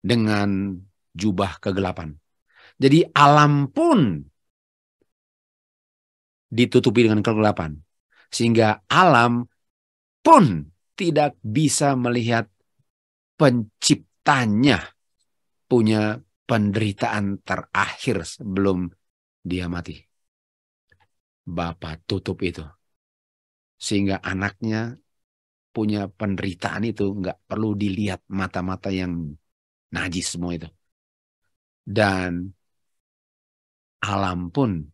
dengan jubah kegelapan. Jadi alam pun ditutupi dengan kegelapan. Sehingga alam pun tidak bisa melihat penciptanya punya penderitaan terakhir sebelum dia mati. Bapa tutup itu. Sehingga anaknya punya penderitaan itu nggak perlu dilihat mata-mata yang najis semua itu. Dan alam pun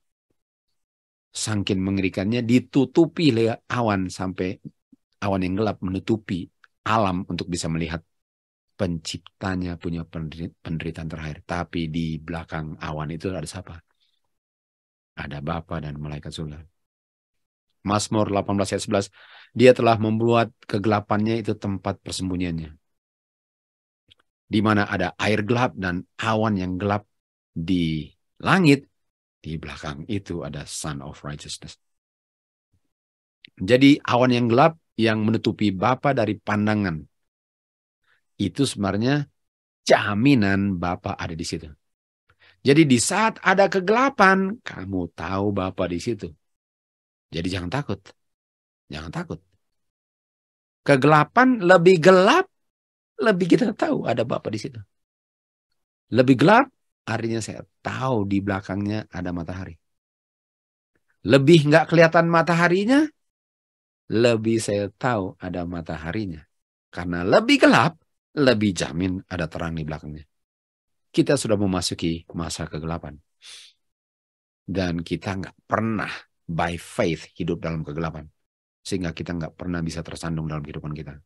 saking mengerikannya ditutupi oleh awan sampai awan yang gelap menutupi alam untuk bisa melihat penciptanya punya penderitaan terakhir. Tapi di belakang awan itu ada siapa? Ada Bapa dan malaikat surga. Mazmur 18 ayat 11. Dia telah membuat kegelapannya itu tempat persembunyiannya. Di mana ada air gelap dan awan yang gelap di langit. Di belakang itu ada Son of Righteousness. Jadi awan yang gelap yang menutupi Bapa dari pandangan. Itu sebenarnya jaminan Bapa ada di situ. Jadi di saat ada kegelapan, kamu tahu Bapa di situ. Jadi jangan takut. Jangan takut. Kegelapan lebih gelap, lebih kita tahu ada Bapa di situ. Lebih gelap, artinya saya tahu di belakangnya ada matahari. Lebih nggak kelihatan mataharinya, lebih saya tahu ada mataharinya. Karena lebih gelap, lebih jamin ada terang di belakangnya. Kita sudah memasuki masa kegelapan. Dan kita nggak pernah by faith hidup dalam kegelapan. Sehingga kita nggak pernah bisa tersandung dalam kehidupan kita.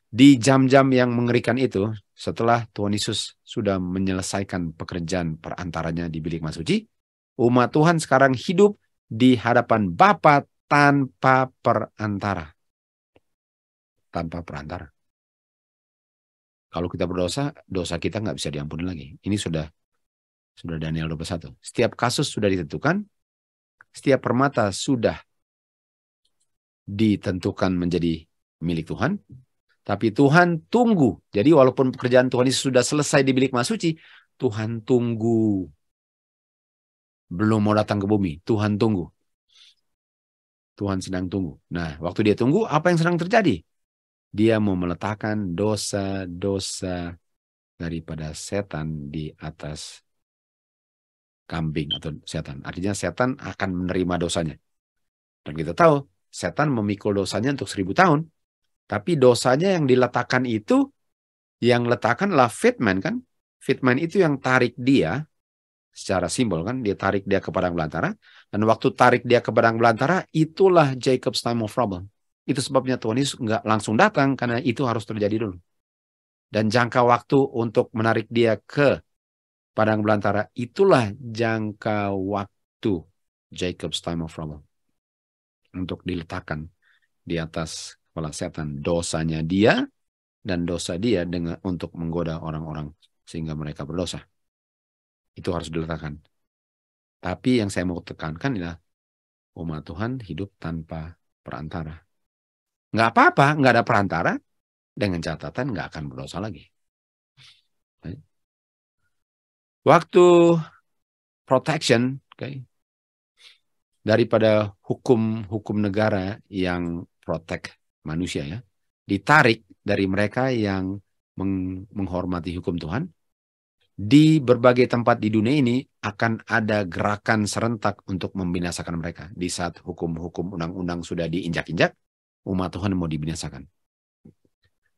Di jam-jam yang mengerikan itu, setelah Tuhan Yesus sudah menyelesaikan pekerjaan perantaranya di bilik Maha Suci, umat Tuhan sekarang hidup di hadapan Bapa tanpa perantara. Tanpa perantara. Kalau kita berdosa, dosa kita nggak bisa diampuni lagi. Ini sudah Daniel 21. Setiap kasus sudah ditentukan, setiap permata sudah ditentukan menjadi milik Tuhan, tapi Tuhan tunggu. Jadi walaupun pekerjaan Tuhan Yesus sudah selesai di bilik Maha Suci, Tuhan tunggu. Belum mau datang ke bumi, Tuhan tunggu. Tuhan sedang tunggu. Nah, waktu dia tunggu, apa yang sedang terjadi? Dia mau meletakkan dosa-dosa daripada setan di atas kambing atau setan. Artinya setan akan menerima dosanya. Dan kita tahu, setan memikul dosanya untuk 1000 tahun. Tapi dosanya yang diletakkan itu, yang letakkan adalah fitman kan. Fitman itu yang tarik dia, secara simbol kan, dia tarik dia ke padang belantara. Dan waktu tarik dia ke padang belantara, itulah Jacob's time of trouble. Itu sebabnya Tuhan Yesus nggak langsung datang, karena itu harus terjadi dulu. Dan jangka waktu untuk menarik dia ke padang belantara, itulah jangka waktu Jacob's time of trouble. Untuk diletakkan di atas kepala setan dosanya dia, dan dosa dia dengan untuk menggoda orang-orang sehingga mereka berdosa. Itu harus diletakkan. Tapi yang saya mau tekankan adalah umat Tuhan hidup tanpa perantara. Nggak apa-apa, nggak ada perantara, dengan catatan nggak akan berdosa lagi. Waktu protection, daripada hukum negara yang protect manusia ya, ditarik dari mereka yang menghormati hukum Tuhan. Di berbagai tempat di dunia ini akan ada gerakan serentak untuk membinasakan mereka. Di saat hukum-hukum undang-undang sudah diinjak-injak, umat Tuhan mau dibinasakan.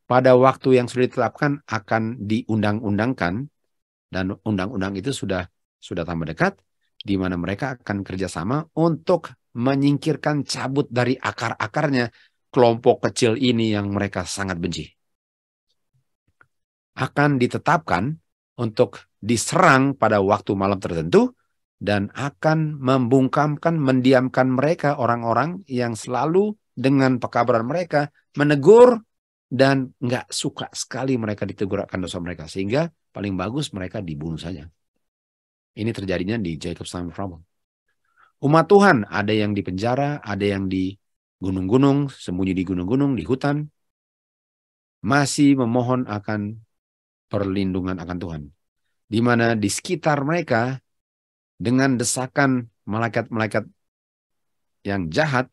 Pada waktu yang sudah ditetapkan akan diundang-undangkan, dan undang-undang itu sudah tambah dekat, di mana mereka akan kerjasama untuk menyingkirkan, cabut dari akar-akarnya kelompok kecil ini yang mereka sangat benci. Akan ditetapkan untuk diserang pada waktu malam tertentu, dan akan membungkamkan, mendiamkan mereka, orang-orang yang selalu dengan pekabaran mereka menegur dan nggak suka sekali mereka ditegur akan dosa mereka, sehingga paling bagus mereka dibunuh saja. Ini terjadinya di Jacob's time of trouble. Umat Tuhan ada yang di penjara, ada yang di gunung-gunung, sembunyi di gunung-gunung, di hutan, masih memohon akan perlindungan akan Tuhan. Di mana di sekitar mereka, dengan desakan malaikat-malaikat yang jahat,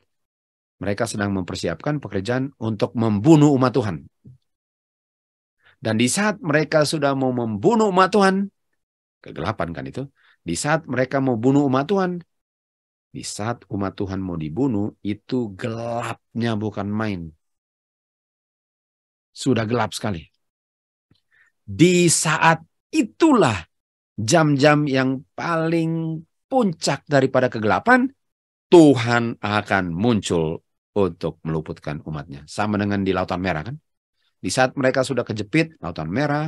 mereka sedang mempersiapkan pekerjaan untuk membunuh umat Tuhan. Dan di saat mereka sudah mau membunuh umat Tuhan, kegelapan kan itu, di saat mereka mau bunuh umat Tuhan, di saat umat Tuhan mau dibunuh, itu gelapnya bukan main. Sudah gelap sekali. Di saat itulah jam-jam yang paling puncak daripada kegelapan, Tuhan akan muncul untuk meluputkan umatnya. Sama dengan di Lautan Merah kan. Di saat mereka sudah kejepit, Lautan Merah,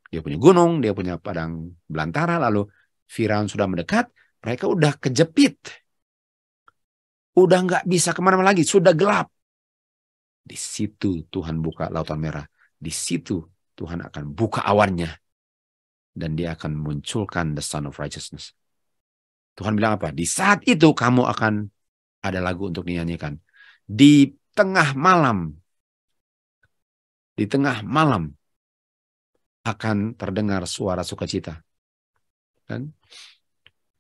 dia punya gunung, dia punya padang belantara, lalu Firaun sudah mendekat, mereka udah kejepit. Udah nggak bisa kemana-mana lagi, sudah gelap. Di situ Tuhan buka Lautan Merah. Di situ Tuhan akan buka awannya. Dan dia akan munculkan the Son of Righteousness. Tuhan bilang apa? Di saat itu kamu akan ada lagu untuk dinyanyikan. Di tengah malam akan terdengar suara sukacita.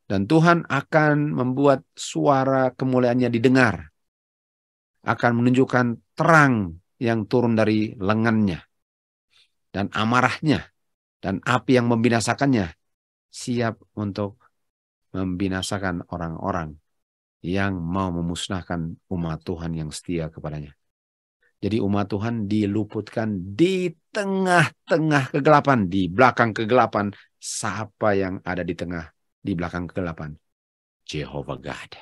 Dan Tuhan akan membuat suara kemuliaannya didengar. Akan menunjukkan terang yang turun dari lengannya. Dan amarahnya. Dan api yang membinasakannya. Siap untuk membinasakan orang-orang yang mau memusnahkan umat Tuhan yang setia kepadanya. Jadi umat Tuhan diluputkan di tengah-tengah kegelapan, di belakang kegelapan. Siapa yang ada di belakang kegelapan? Jehovah God.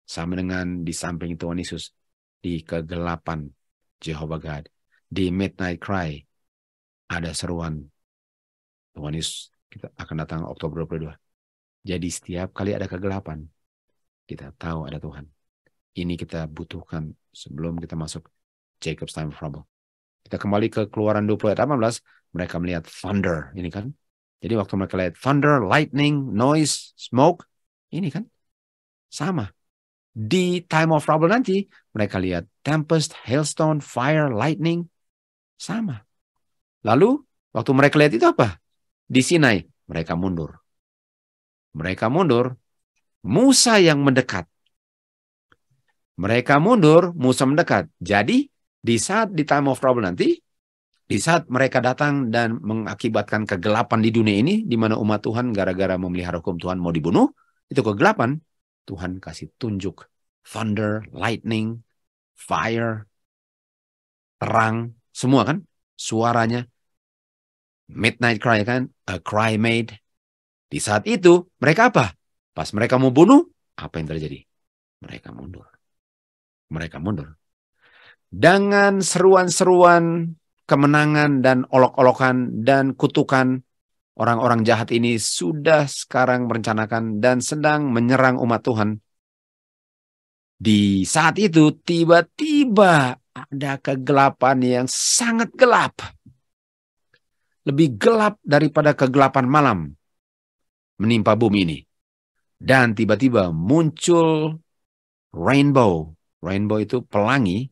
Sama dengan di samping Tuhan Yesus, di kegelapan Jehovah God. Di midnight cry, ada seruan Tuhan Yesus. Kita akan datang Oktober 22. Jadi setiap kali ada kegelapan, kita tahu ada Tuhan. Ini kita butuhkan sebelum kita masuk Jacob's time of trouble. Kita kembali ke Keluaran 20 ayat 18, mereka melihat thunder, ini kan. Jadi waktu mereka lihat thunder, lightning, noise, smoke, ini kan sama. Di time of trouble nanti, mereka lihat tempest, hailstone, fire, lightning, sama. Lalu, waktu mereka lihat itu apa? Di Sinai, mereka mundur. Musa yang mendekat. Mereka mundur, Musa mendekat. Jadi, di saat di time of trouble nanti, di saat mereka datang dan mengakibatkan kegelapan di dunia ini, di mana umat Tuhan gara-gara memelihara hukum Tuhan mau dibunuh, itu kegelapan, Tuhan kasih tunjuk thunder, lightning, fire, terang, semua kan, suaranya, midnight cry kan, a cry made. Di saat itu, mereka apa? Pas mereka mau bunuh, apa yang terjadi? Mereka mundur. Dengan seruan-seruan kemenangan dan olok-olokan dan kutukan, orang-orang jahat ini sudah sekarang merencanakan dan sedang menyerang umat Tuhan. Di saat itu tiba-tiba ada kegelapan yang sangat gelap. Lebih gelap daripada kegelapan malam menimpa bumi ini. Dan tiba-tiba muncul rainbow. Rainbow itu pelangi,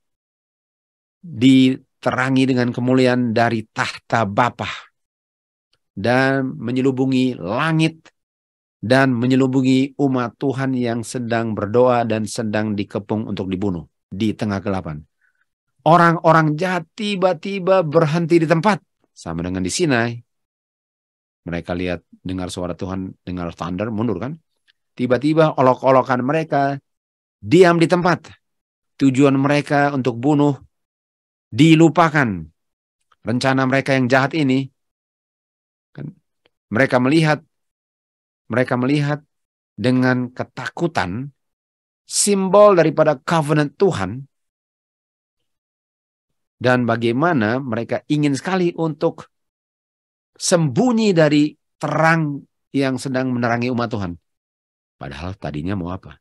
diterangi dengan kemuliaan dari tahta Bapa dan menyelubungi langit dan menyelubungi umat Tuhan yang sedang berdoa dan sedang dikepung untuk dibunuh di tengah kegelapan. Orang-orang jahat tiba-tiba berhenti di tempat, sama dengan di Sinai. Mereka lihat, dengar suara Tuhan, dengar thunder, mundur kan? Tiba-tiba olok-olokan mereka diam di tempat. Tujuan mereka untuk bunuh dilupakan. Rencana mereka yang jahat ini, kan? Mereka melihat dengan ketakutan simbol daripada covenant Tuhan, dan bagaimana mereka ingin sekali untuk sembunyi dari terang yang sedang menerangi umat Tuhan. Padahal tadinya mau apa?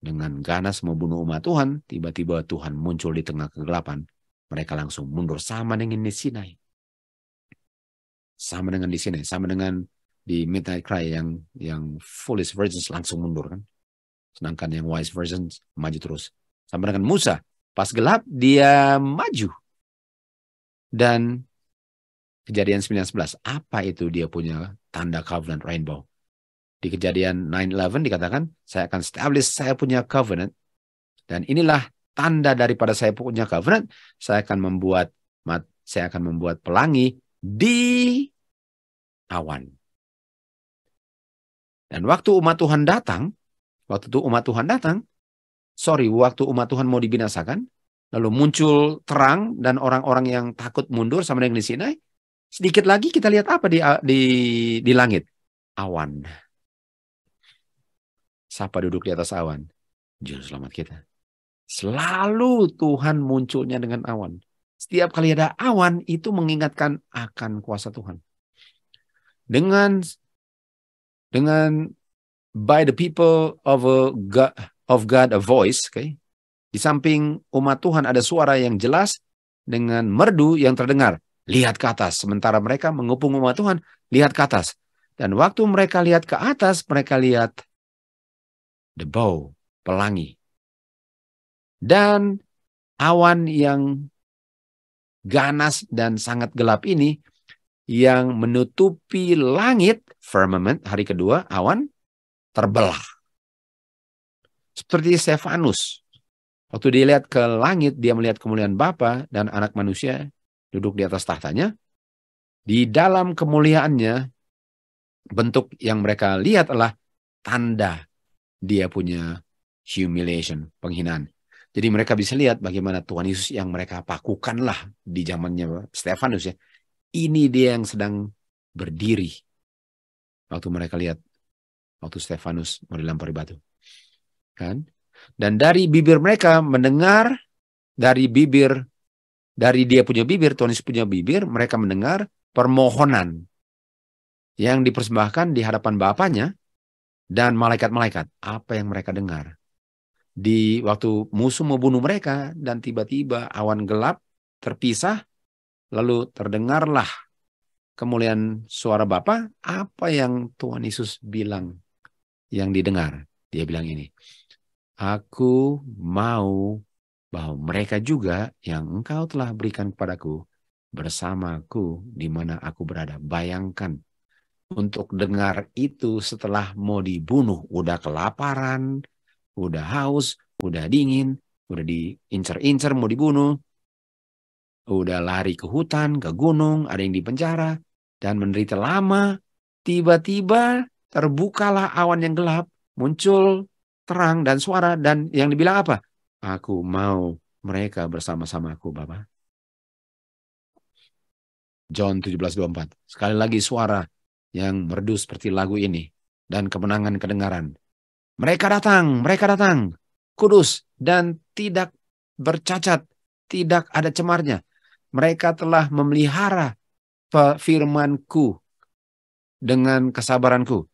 Dengan ganas mau bunuh umat Tuhan, tiba-tiba Tuhan muncul di tengah kegelapan. Mereka langsung mundur, sama dengan di Sinai. Sama dengan di Midnight Cry yang foolish virgins langsung mundur kan. Sedangkan yang wise virgins maju terus. Sama dengan Musa, pas gelap dia maju. Dan Kejadian 9:11, apa itu dia punya tanda covenant rainbow? Di Kejadian 9:11 dikatakan, saya akan establish saya punya covenant. Dan inilah tanda daripada saya punya covenant. Saya akan membuat pelangi di awan. Dan waktu umat Tuhan datang, waktu umat Tuhan mau dibinasakan, lalu muncul terang dan orang-orang yang takut mundur sama dengan di Sinai, sedikit lagi kita lihat apa di langit? Awan. Siapa duduk di atas awan? Juru selamat kita. Selalu Tuhan munculnya dengan awan. Setiap kali ada awan, itu mengingatkan akan kuasa Tuhan. Dengan by the people of God a voice, okay? Di samping umat Tuhan ada suara yang jelas dengan merdu yang terdengar. Lihat ke atas. Sementara mereka mengepung umat Tuhan, lihat ke atas. Dan waktu mereka lihat ke atas, mereka lihat the bow, pelangi. Dan awan yang ganas dan sangat gelap ini yang menutupi langit, firmament, hari kedua, awan terbelah. Seperti Stefanus. Waktu dia lihat ke langit, dia melihat kemuliaan Bapa dan anak manusia duduk di atas tahtanya. Di dalam kemuliaannya, bentuk yang mereka lihat adalah tanda dia punya humiliation, penghinaan. Jadi mereka bisa lihat bagaimana Tuhan Yesus yang mereka pakukanlah di zamannya Stefanus ya. Ini dia yang sedang berdiri. Waktu mereka lihat, waktu Stefanus mau dilempari batu. Kan? Dan dari bibir mereka mendengar, dari dia punya bibir, Tuhan Yesus punya bibir, mereka mendengar permohonan yang dipersembahkan di hadapan Bapanya dan malaikat-malaikat. Apa yang mereka dengar? Di waktu musuh membunuh mereka dan tiba-tiba awan gelap terpisah, lalu terdengarlah kemuliaan suara Bapa. Apa yang Tuhan Yesus bilang yang didengar? Dia bilang ini, aku mau bahwa mereka juga yang engkau telah berikan kepadaku bersamaku di mana aku berada. Bayangkan untuk dengar itu setelah mau dibunuh, udah kelaparan, udah haus, udah dingin, udah diincar-incar mau dibunuh, udah lari ke hutan, ke gunung, ada yang di penjara, dan menderita lama, tiba-tiba terbukalah awan yang gelap, muncul terang dan suara, dan yang dibilang apa? Aku mau mereka bersama-sama aku, Bapak. John 17:24. Sekali lagi suara yang merdu seperti lagu ini, dan kemenangan kedengaran. Mereka datang, kudus dan tidak bercacat, tidak ada cemarnya. Mereka telah memelihara firman-Ku dengan kesabaranku.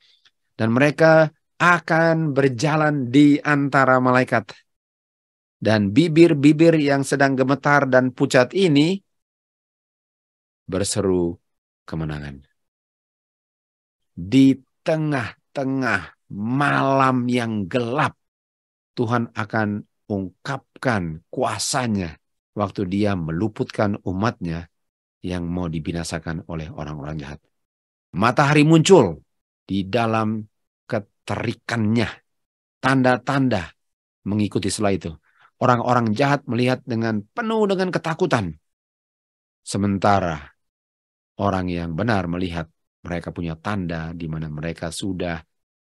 Dan mereka akan berjalan di antara malaikat. Dan bibir-bibir yang sedang gemetar dan pucat ini berseru kemenangan. Di tengah-tengah malam yang gelap, Tuhan akan ungkapkan kuasanya waktu dia meluputkan umatnya yang mau dibinasakan oleh orang-orang jahat. Matahari muncul di dalam keterikannya. Tanda-tanda mengikuti setelah itu. Orang-orang jahat melihat penuh dengan ketakutan. Sementara orang yang benar melihat mereka punya tanda di mana mereka sudah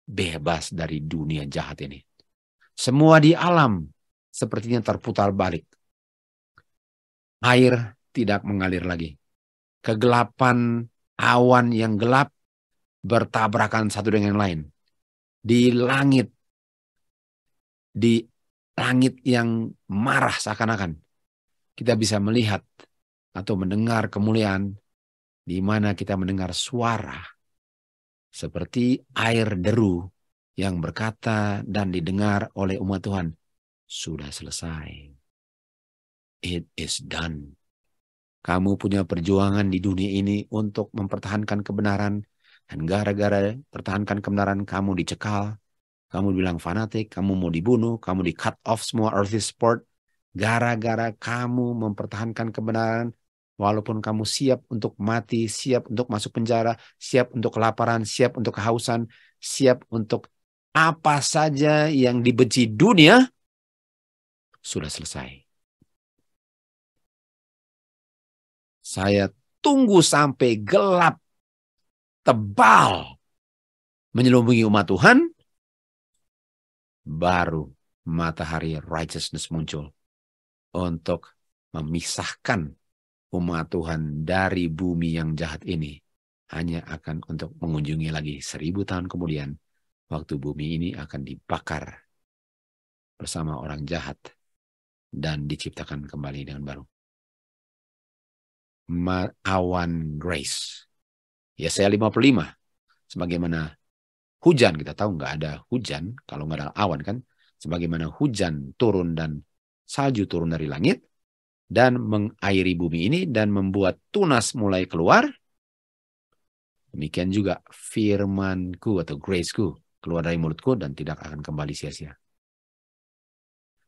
bebas dari dunia jahat ini. Semua di alam sepertinya terputar balik. Air tidak mengalir lagi. Kegelapan awan yang gelap bertabrakan satu dengan yang lain. Di langit yang marah seakan-akan kita bisa melihat atau mendengar kemuliaan di mana kita mendengar suara seperti air deru yang berkata dan didengar oleh umat Tuhan, sudah selesai. It is done. Kamu punya perjuangan di dunia ini untuk mempertahankan kebenaran, dan gara-gara pertahankan kebenaran kamu dicekal, kamu bilang fanatik, kamu mau dibunuh, kamu di cut off semua earthly support, gara-gara kamu mempertahankan kebenaran, walaupun kamu siap untuk mati, siap untuk masuk penjara, siap untuk kelaparan, siap untuk kehausan, siap untuk apa saja yang dibenci dunia, sudah selesai. Saya tunggu sampai gelap tebal menyelubungi umat Tuhan, baru matahari righteousness muncul untuk memisahkan umat Tuhan dari bumi yang jahat ini. Hanya akan untuk mengunjungi lagi 1000 tahun kemudian, waktu bumi ini akan dibakar bersama orang jahat dan diciptakan kembali dengan baru. Awan grace. Yesaya 55. Sebagaimana hujan, kita tahu nggak ada hujan kalau nggak ada awan kan. Sebagaimana hujan turun dan salju turun dari langit dan mengairi bumi ini dan membuat tunas mulai keluar. Demikian juga firman-Ku atau grace-Ku keluar dari mulutku dan tidak akan kembali sia-sia.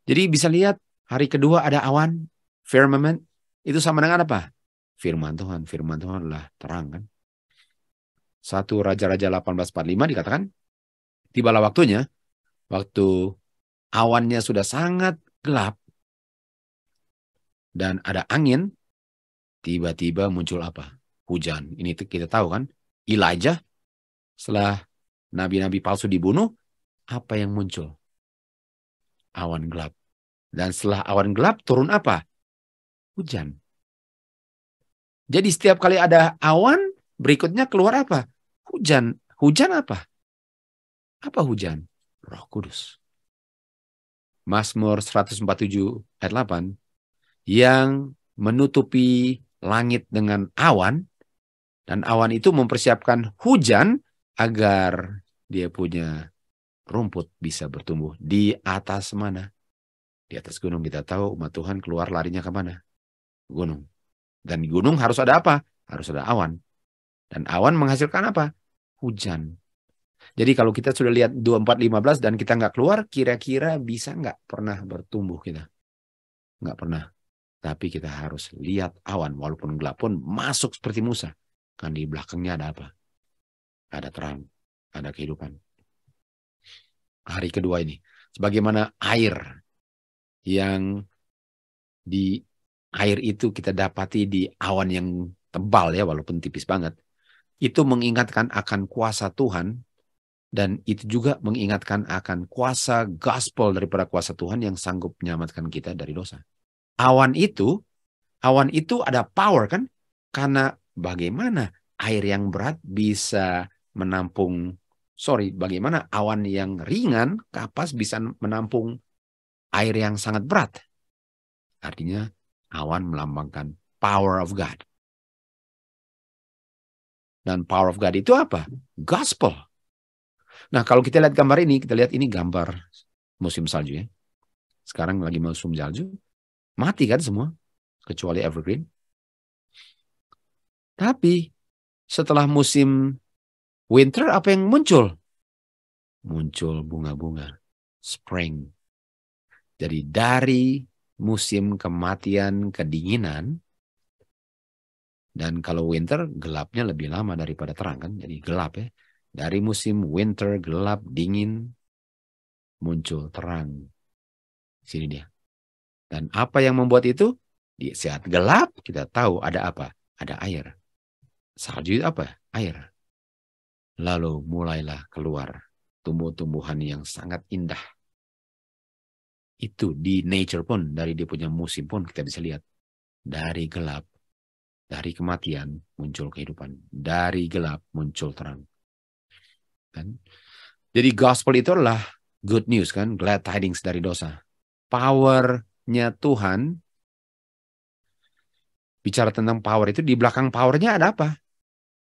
Jadi bisa lihat hari kedua ada awan, firmament, itu sama dengan apa? Firman Tuhan. Firman Tuhan adalah terang kan. 1 Raja-Raja 18:45 dikatakan, tibalah waktunya, waktu awannya sudah sangat gelap dan ada angin, tiba-tiba muncul apa? Hujan. Ini kita tahu kan, Elijah setelah nabi-nabi palsu dibunuh, apa yang muncul? Awan gelap. Dan setelah awan gelap turun apa? Hujan. Jadi setiap kali ada awan, berikutnya keluar apa? Hujan. Hujan apa? Apa hujan? Roh Kudus. Mazmur 147 ayat 8, yang menutupi langit dengan awan, dan awan itu mempersiapkan hujan agar dia punya rumput bisa bertumbuh. Di atas mana? Di atas gunung. Kita tahu umat Tuhan keluar larinya ke mana? Gunung. Dan di gunung harus ada apa? Harus ada awan. Dan awan menghasilkan apa? Hujan. Jadi kalau kita sudah lihat 24:15 dan kita nggak keluar, kira-kira bisa nggak pernah bertumbuh kita? Nggak pernah. Tapi kita harus lihat awan, walaupun gelap pun masuk seperti Musa. Kan di belakangnya ada apa? Ada terang, ada kehidupan. Hari kedua ini, sebagaimana air yang di air itu kita dapati di awan yang tebal ya, walaupun tipis banget. Itu mengingatkan akan kuasa Tuhan, dan itu juga mengingatkan akan kuasa gospel daripada kuasa Tuhan yang sanggup menyelamatkan kita dari dosa. Awan itu ada power kan? Karena bagaimana air yang berat bisa menampung, bagaimana awan yang ringan, kapas bisa menampung air yang sangat berat. Artinya awan melambangkan power of God. Dan power of God itu apa? Gospel. Nah, kalau kita lihat gambar ini, kita lihat ini gambar musim salju ya. Sekarang lagi musim salju. Mati kan semua, kecuali evergreen. Tapi setelah musim winter, apa yang muncul? Muncul bunga-bunga. Spring. Jadi dari musim kematian, kedinginan, dan kalau winter, gelapnya lebih lama daripada terang kan. Jadi gelap ya. Dari musim winter, gelap, dingin, muncul terang. Sini dia. Dan apa yang membuat itu? Di saat gelap, kita tahu ada apa? Ada air. Salju itu apa? Air. Lalu mulailah keluar tumbuh-tumbuhan yang sangat indah. Itu di nature pun, dari dia punya musim pun kita bisa lihat. Dari gelap, dari kematian muncul kehidupan. Dari gelap muncul terang. Kan? Jadi gospel itu adalah good news kan, glad tidings dari dosa. Powernya Tuhan, bicara tentang power itu, di belakang powernya ada apa?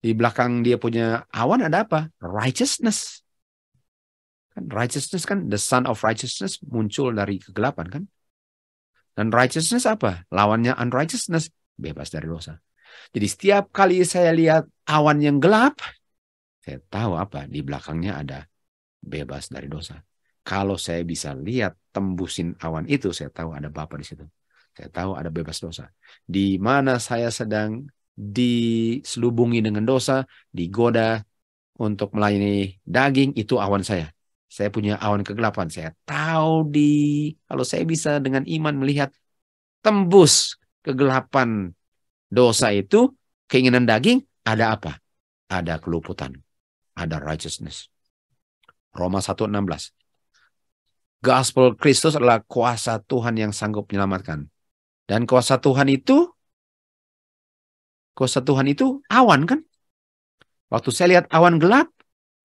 Di belakang dia punya awan ada apa? Righteousness. Kan righteousness kan, the son of righteousness muncul dari kegelapan kan. Dan righteousness apa? Lawannya unrighteousness, bebas dari dosa. Jadi setiap kali saya lihat awan yang gelap, saya tahu apa? Di belakangnya ada bebas dari dosa. Kalau saya bisa lihat tembusin awan itu, saya tahu ada Bapa di situ. Saya tahu ada bebas dosa. Di mana saya sedang diselubungi dengan dosa, digoda untuk melayani daging, itu awan saya. Saya punya awan kegelapan. Saya tahu kalau saya bisa dengan iman melihat tembus kegelapan dosa itu, keinginan daging, ada apa? Ada keluputan. Ada righteousness. Roma 1:16. Gospel Kristus adalah kuasa Tuhan yang sanggup menyelamatkan. Dan kuasa Tuhan itu awan kan? Waktu saya lihat awan gelap,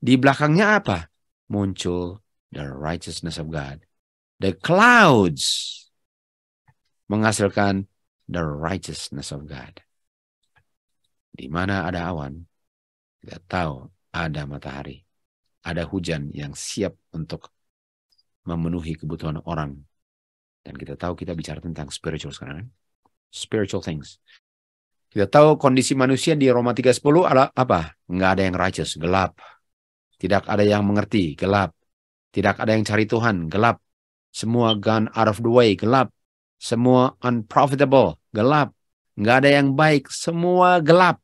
di belakangnya apa? Muncul the righteousness of God. The clouds menghasilkan the righteousness of God. Di mana ada awan, kita tahu ada matahari. Ada hujan yang siap untuk memenuhi kebutuhan orang. Dan kita tahu kita bicara tentang spiritual sekarang. Spiritual things. Kita tahu kondisi manusia di Roma 3:10 adalah apa? Nggak ada yang righteous, gelap. Tidak ada yang mengerti, gelap. Tidak ada yang cari Tuhan, gelap. Semua gone out of the way, gelap. Semua unprofitable, gelap. Nggak ada yang baik, semua gelap.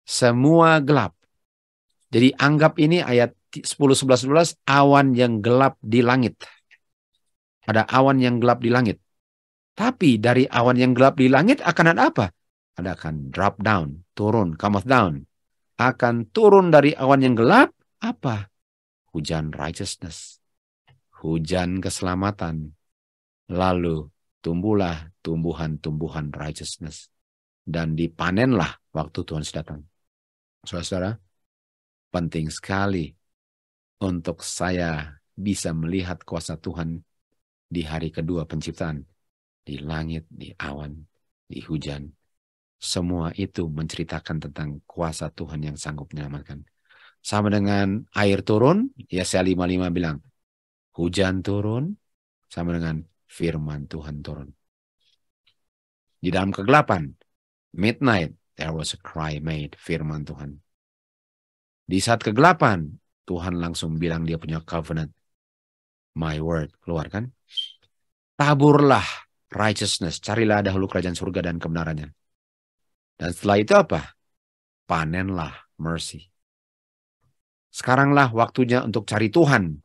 Semua gelap. Jadi anggap ini ayat 10, 11, 12, awan yang gelap di langit. Ada awan yang gelap di langit. Tapi dari awan yang gelap di langit akan ada apa? Ada akan drop down, turun, cometh down. Akan turun dari awan yang gelap, apa? Hujan righteousness. Hujan keselamatan. Lalu tumbuhlah tumbuhan-tumbuhan righteousness. Dan dipanenlah waktu Tuhan datang. Saudara-saudara, penting sekali untuk saya bisa melihat kuasa Tuhan di hari kedua penciptaan. Di langit, di awan, di hujan. Semua itu menceritakan tentang kuasa Tuhan yang sanggup menyelamatkan. Sama dengan air turun, Yesaya 5:5 bilang, hujan turun, sama dengan firman Tuhan turun. Di dalam kegelapan, midnight, there was a cry made, firman Tuhan. Di saat kegelapan, Tuhan langsung bilang dia punya covenant. My word, keluar kan? Taburlah righteousness, carilah dahulu kerajaan surga dan kebenarannya. Dan setelah itu apa? Panenlah mercy. Sekaranglah waktunya untuk cari Tuhan.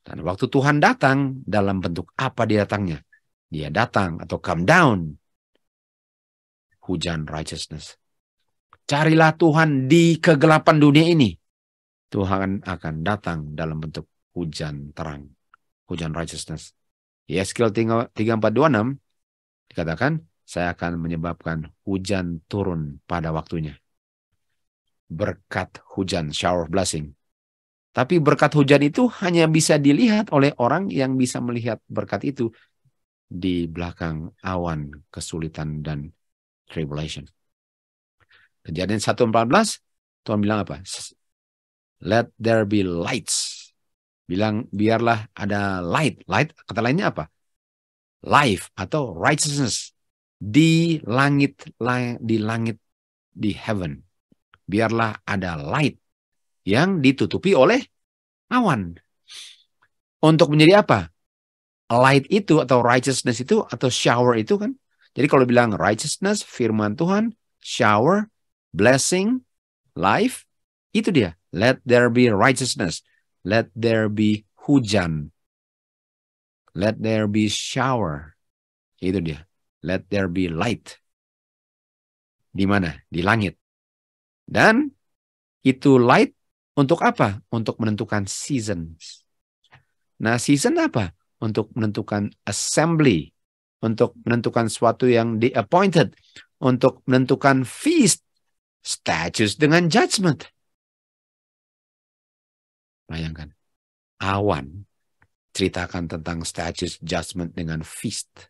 Dan waktu Tuhan datang, dalam bentuk apa dia datangnya? Dia datang atau come down. Hujan righteousness. Carilah Tuhan di kegelapan dunia ini. Tuhan akan datang dalam bentuk hujan terang. Hujan righteousness. Yeskiel 34:26 dikatakan, saya akan menyebabkan hujan turun pada waktunya. Berkat hujan, shower of blessing. Tapi berkat hujan itu hanya bisa dilihat oleh orang yang bisa melihat berkat itu di belakang awan kesulitan dan tribulation. Kejadian 1:14, Tuhan bilang apa? Let there be lights. Bilang biarlah ada light. Light, kata lainnya apa? Life atau righteousness. Di langit, di heaven. Biarlah ada light yang ditutupi oleh awan. Untuk menjadi apa? Light itu atau righteousness itu atau shower itu kan. Jadi kalau bilang righteousness, firman Tuhan, shower, blessing, life, itu dia. Let there be righteousness. Let there be hujan. Let there be shower. Itu dia. Let there be light. Di mana? Di langit. Dan itu light untuk apa? Untuk menentukan seasons. Nah, season apa? Untuk menentukan assembly. Untuk menentukan sesuatu yang di-appointed. Untuk menentukan feast. Status dengan judgment. Bayangkan. Awan. Ceritakan tentang status judgment dengan feast.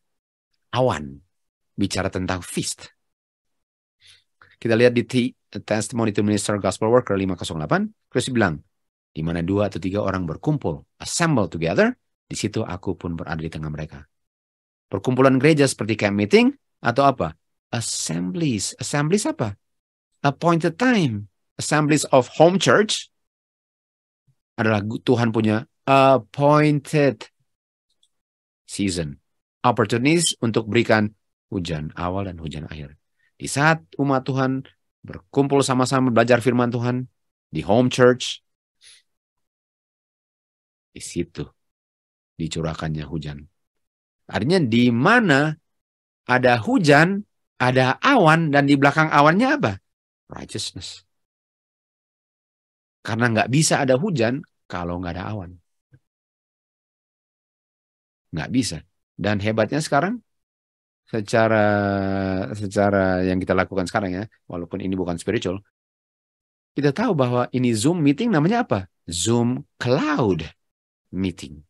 Awan. Bicara tentang feast. Kita lihat di Testimony to Minister Gospel Worker 508. Kristus bilang, di mana 2 atau 3 orang berkumpul, assemble together, di situ aku pun berada di tengah mereka. Perkumpulan gereja seperti camp meeting atau apa? Assemblies. Assemblies apa? Appointed time. Assemblies of home church adalah Tuhan punya appointed season. Opportunities untuk berikan hujan awal dan hujan akhir. Di saat umat Tuhan berkumpul sama-sama belajar firman Tuhan di home church, di situ dicurahkannya hujan. Artinya di mana ada hujan, ada awan, dan di belakang awannya apa? Righteousness. Karena nggak bisa ada hujan kalau nggak ada awan. Nggak bisa. Dan hebatnya sekarang, secara yang kita lakukan sekarang ya, walaupun ini bukan spiritual, kita tahu bahwa ini Zoom meeting namanya apa? Zoom Cloud Meeting.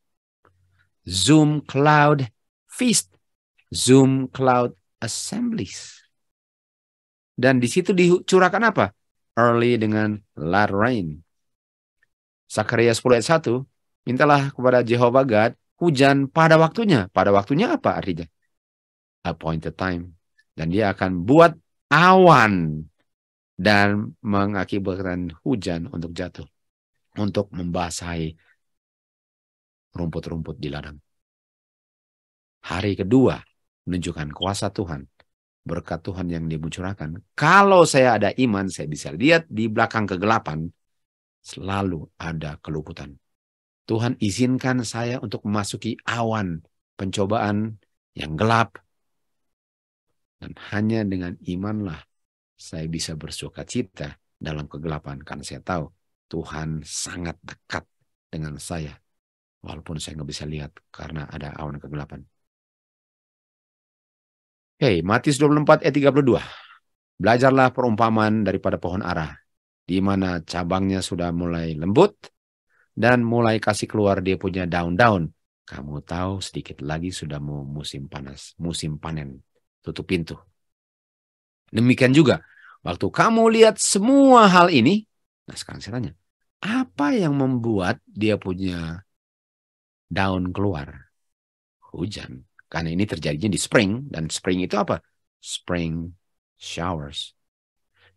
Zoom Cloud Feast. Zoom Cloud Assemblies. Dan di situ dicurahkan apa? Early dengan late rain. Sakaria 10 ayat 1, mintalah kepada Jehovah God hujan pada waktunya. Pada waktunya apa artinya? Appointed time. Dan dia akan buat awan dan mengakibatkan hujan untuk jatuh, untuk membasahi rumput-rumput di ladang. Hari kedua menunjukkan kuasa Tuhan, berkat Tuhan yang dimuncurkan. Kalau saya ada iman, saya bisa lihat di belakang kegelapan selalu ada keluputan. Tuhan izinkan saya untuk memasuki awan pencobaan yang gelap. Dan hanya dengan imanlah saya bisa bersukacita dalam kegelapan. Karena saya tahu Tuhan sangat dekat dengan saya. Walaupun saya nggak bisa lihat karena ada awan kegelapan. Oke, Matius 24 ayat 32. Belajarlah perumpamaan daripada pohon ara, di mana cabangnya sudah mulai lembut dan mulai kasih keluar dia punya daun-daun. Kamu tahu sedikit lagi sudah mau musim panas, musim panen. Tutup pintu. Demikian juga, waktu kamu lihat semua hal ini, nah sekarang saya tanya, apa yang membuat dia punya daun keluar? Hujan. Karena ini terjadinya di spring, dan spring itu apa? Spring showers.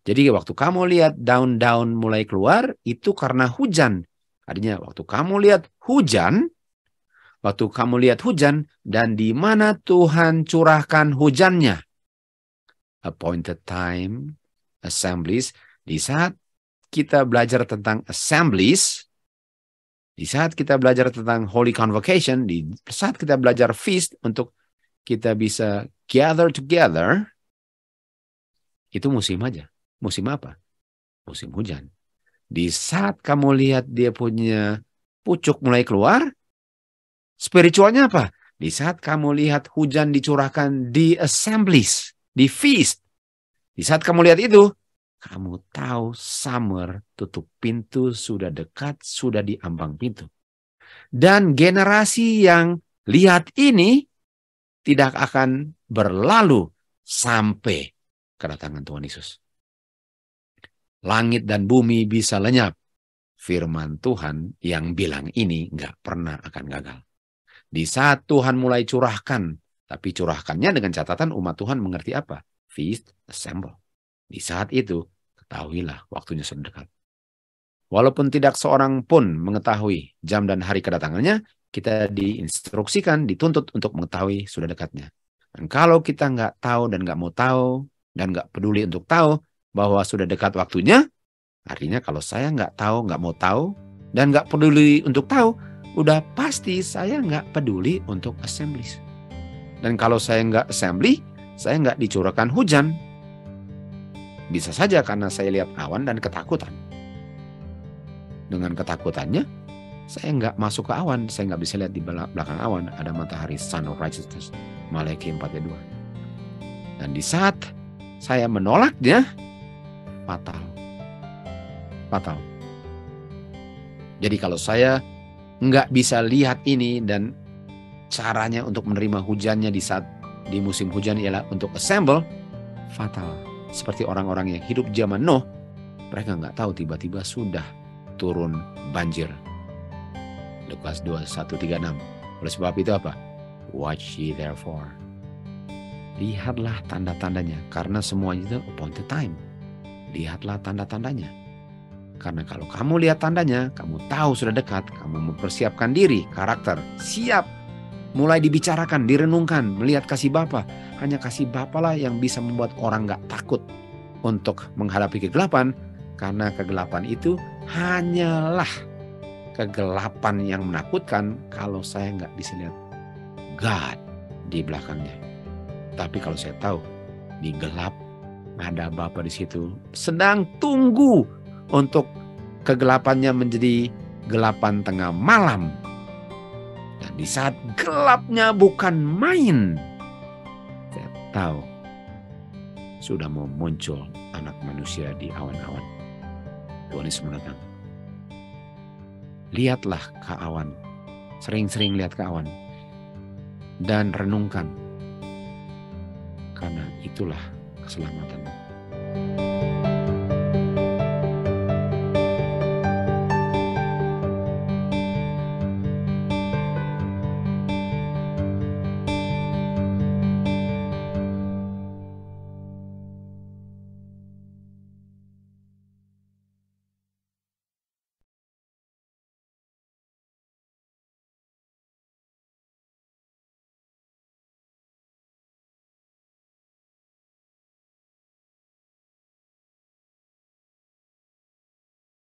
Jadi waktu kamu lihat daun-daun mulai keluar, itu karena hujan. Artinya waktu kamu lihat hujan, dan di mana Tuhan curahkan hujannya. Appointed time, assemblies. Di saat kita belajar tentang assemblies, di saat kita belajar tentang Holy Convocation, di saat kita belajar feast untuk kita bisa gather together, itu musim aja. Musim apa? Musim hujan. Di saat kamu lihat dia punya pucuk mulai keluar, spiritualnya apa? Di saat kamu lihat hujan dicurahkan di assemblies, di feast. Di saat kamu lihat itu, kamu tahu summer, tutup pintu, sudah dekat, sudah di ambang pintu. Dan generasi yang lihat ini tidak akan berlalu sampai kedatangan Tuhan Yesus. Langit dan bumi bisa lenyap. Firman Tuhan yang bilang ini nggak pernah akan gagal. Di saat Tuhan mulai curahkan, tapi curahkannya dengan catatan umat Tuhan mengerti apa? Feast, assemble. Di saat itu, ketahuilah waktunya sudah dekat. Walaupun tidak seorang pun mengetahui jam dan hari kedatangannya, kita diinstruksikan, dituntut untuk mengetahui sudah dekatnya. Dan kalau kita nggak tahu dan nggak mau tahu, dan nggak peduli untuk tahu bahwa sudah dekat waktunya, artinya kalau saya nggak tahu, nggak mau tahu, dan nggak peduli untuk tahu, udah pasti saya nggak peduli untuk assemblies. Dan kalau saya nggak assembly, saya nggak dicurahkan hujan. Bisa saja karena saya lihat awan dan ketakutan. Dengan ketakutannya, saya nggak masuk ke awan. Saya nggak bisa lihat di belakang awan ada matahari, sun of righteousness, Maleakhi 4:2. Dan di saat saya menolaknya, fatal. Fatal. Jadi kalau saya nggak bisa lihat ini dan caranya untuk menerima hujannya di musim hujan ialah untuk assemble, fatal. Seperti orang-orang yang hidup zaman Nuh, mereka nggak tahu tiba-tiba sudah turun banjir. Lukas 21:36. Oleh sebab itu apa? Watch ye therefore. Lihatlah tanda-tandanya, karena semuanya itu appointed time. Lihatlah tanda-tandanya. Karena kalau kamu lihat tandanya, kamu tahu sudah dekat, kamu mempersiapkan diri, karakter, siap. Mulai dibicarakan, direnungkan, melihat kasih Bapa. Hanya kasih Bapa lah yang bisa membuat orang gak takut untuk menghadapi kegelapan. Karena kegelapan itu hanyalah kegelapan yang menakutkan kalau saya nggak bisa lihat God di belakangnya. Tapi kalau saya tahu di gelap ada Bapa di situ sedang tunggu untuk kegelapannya menjadi gelapan tengah malam. Dan di saat gelapnya bukan main, saya tahu sudah mau muncul anak manusia di awan-awan. Tuhan Yesus mengatakan, lihatlah ke awan, sering-sering lihat ke awan, dan renungkan, karena itulah keselamatanmu.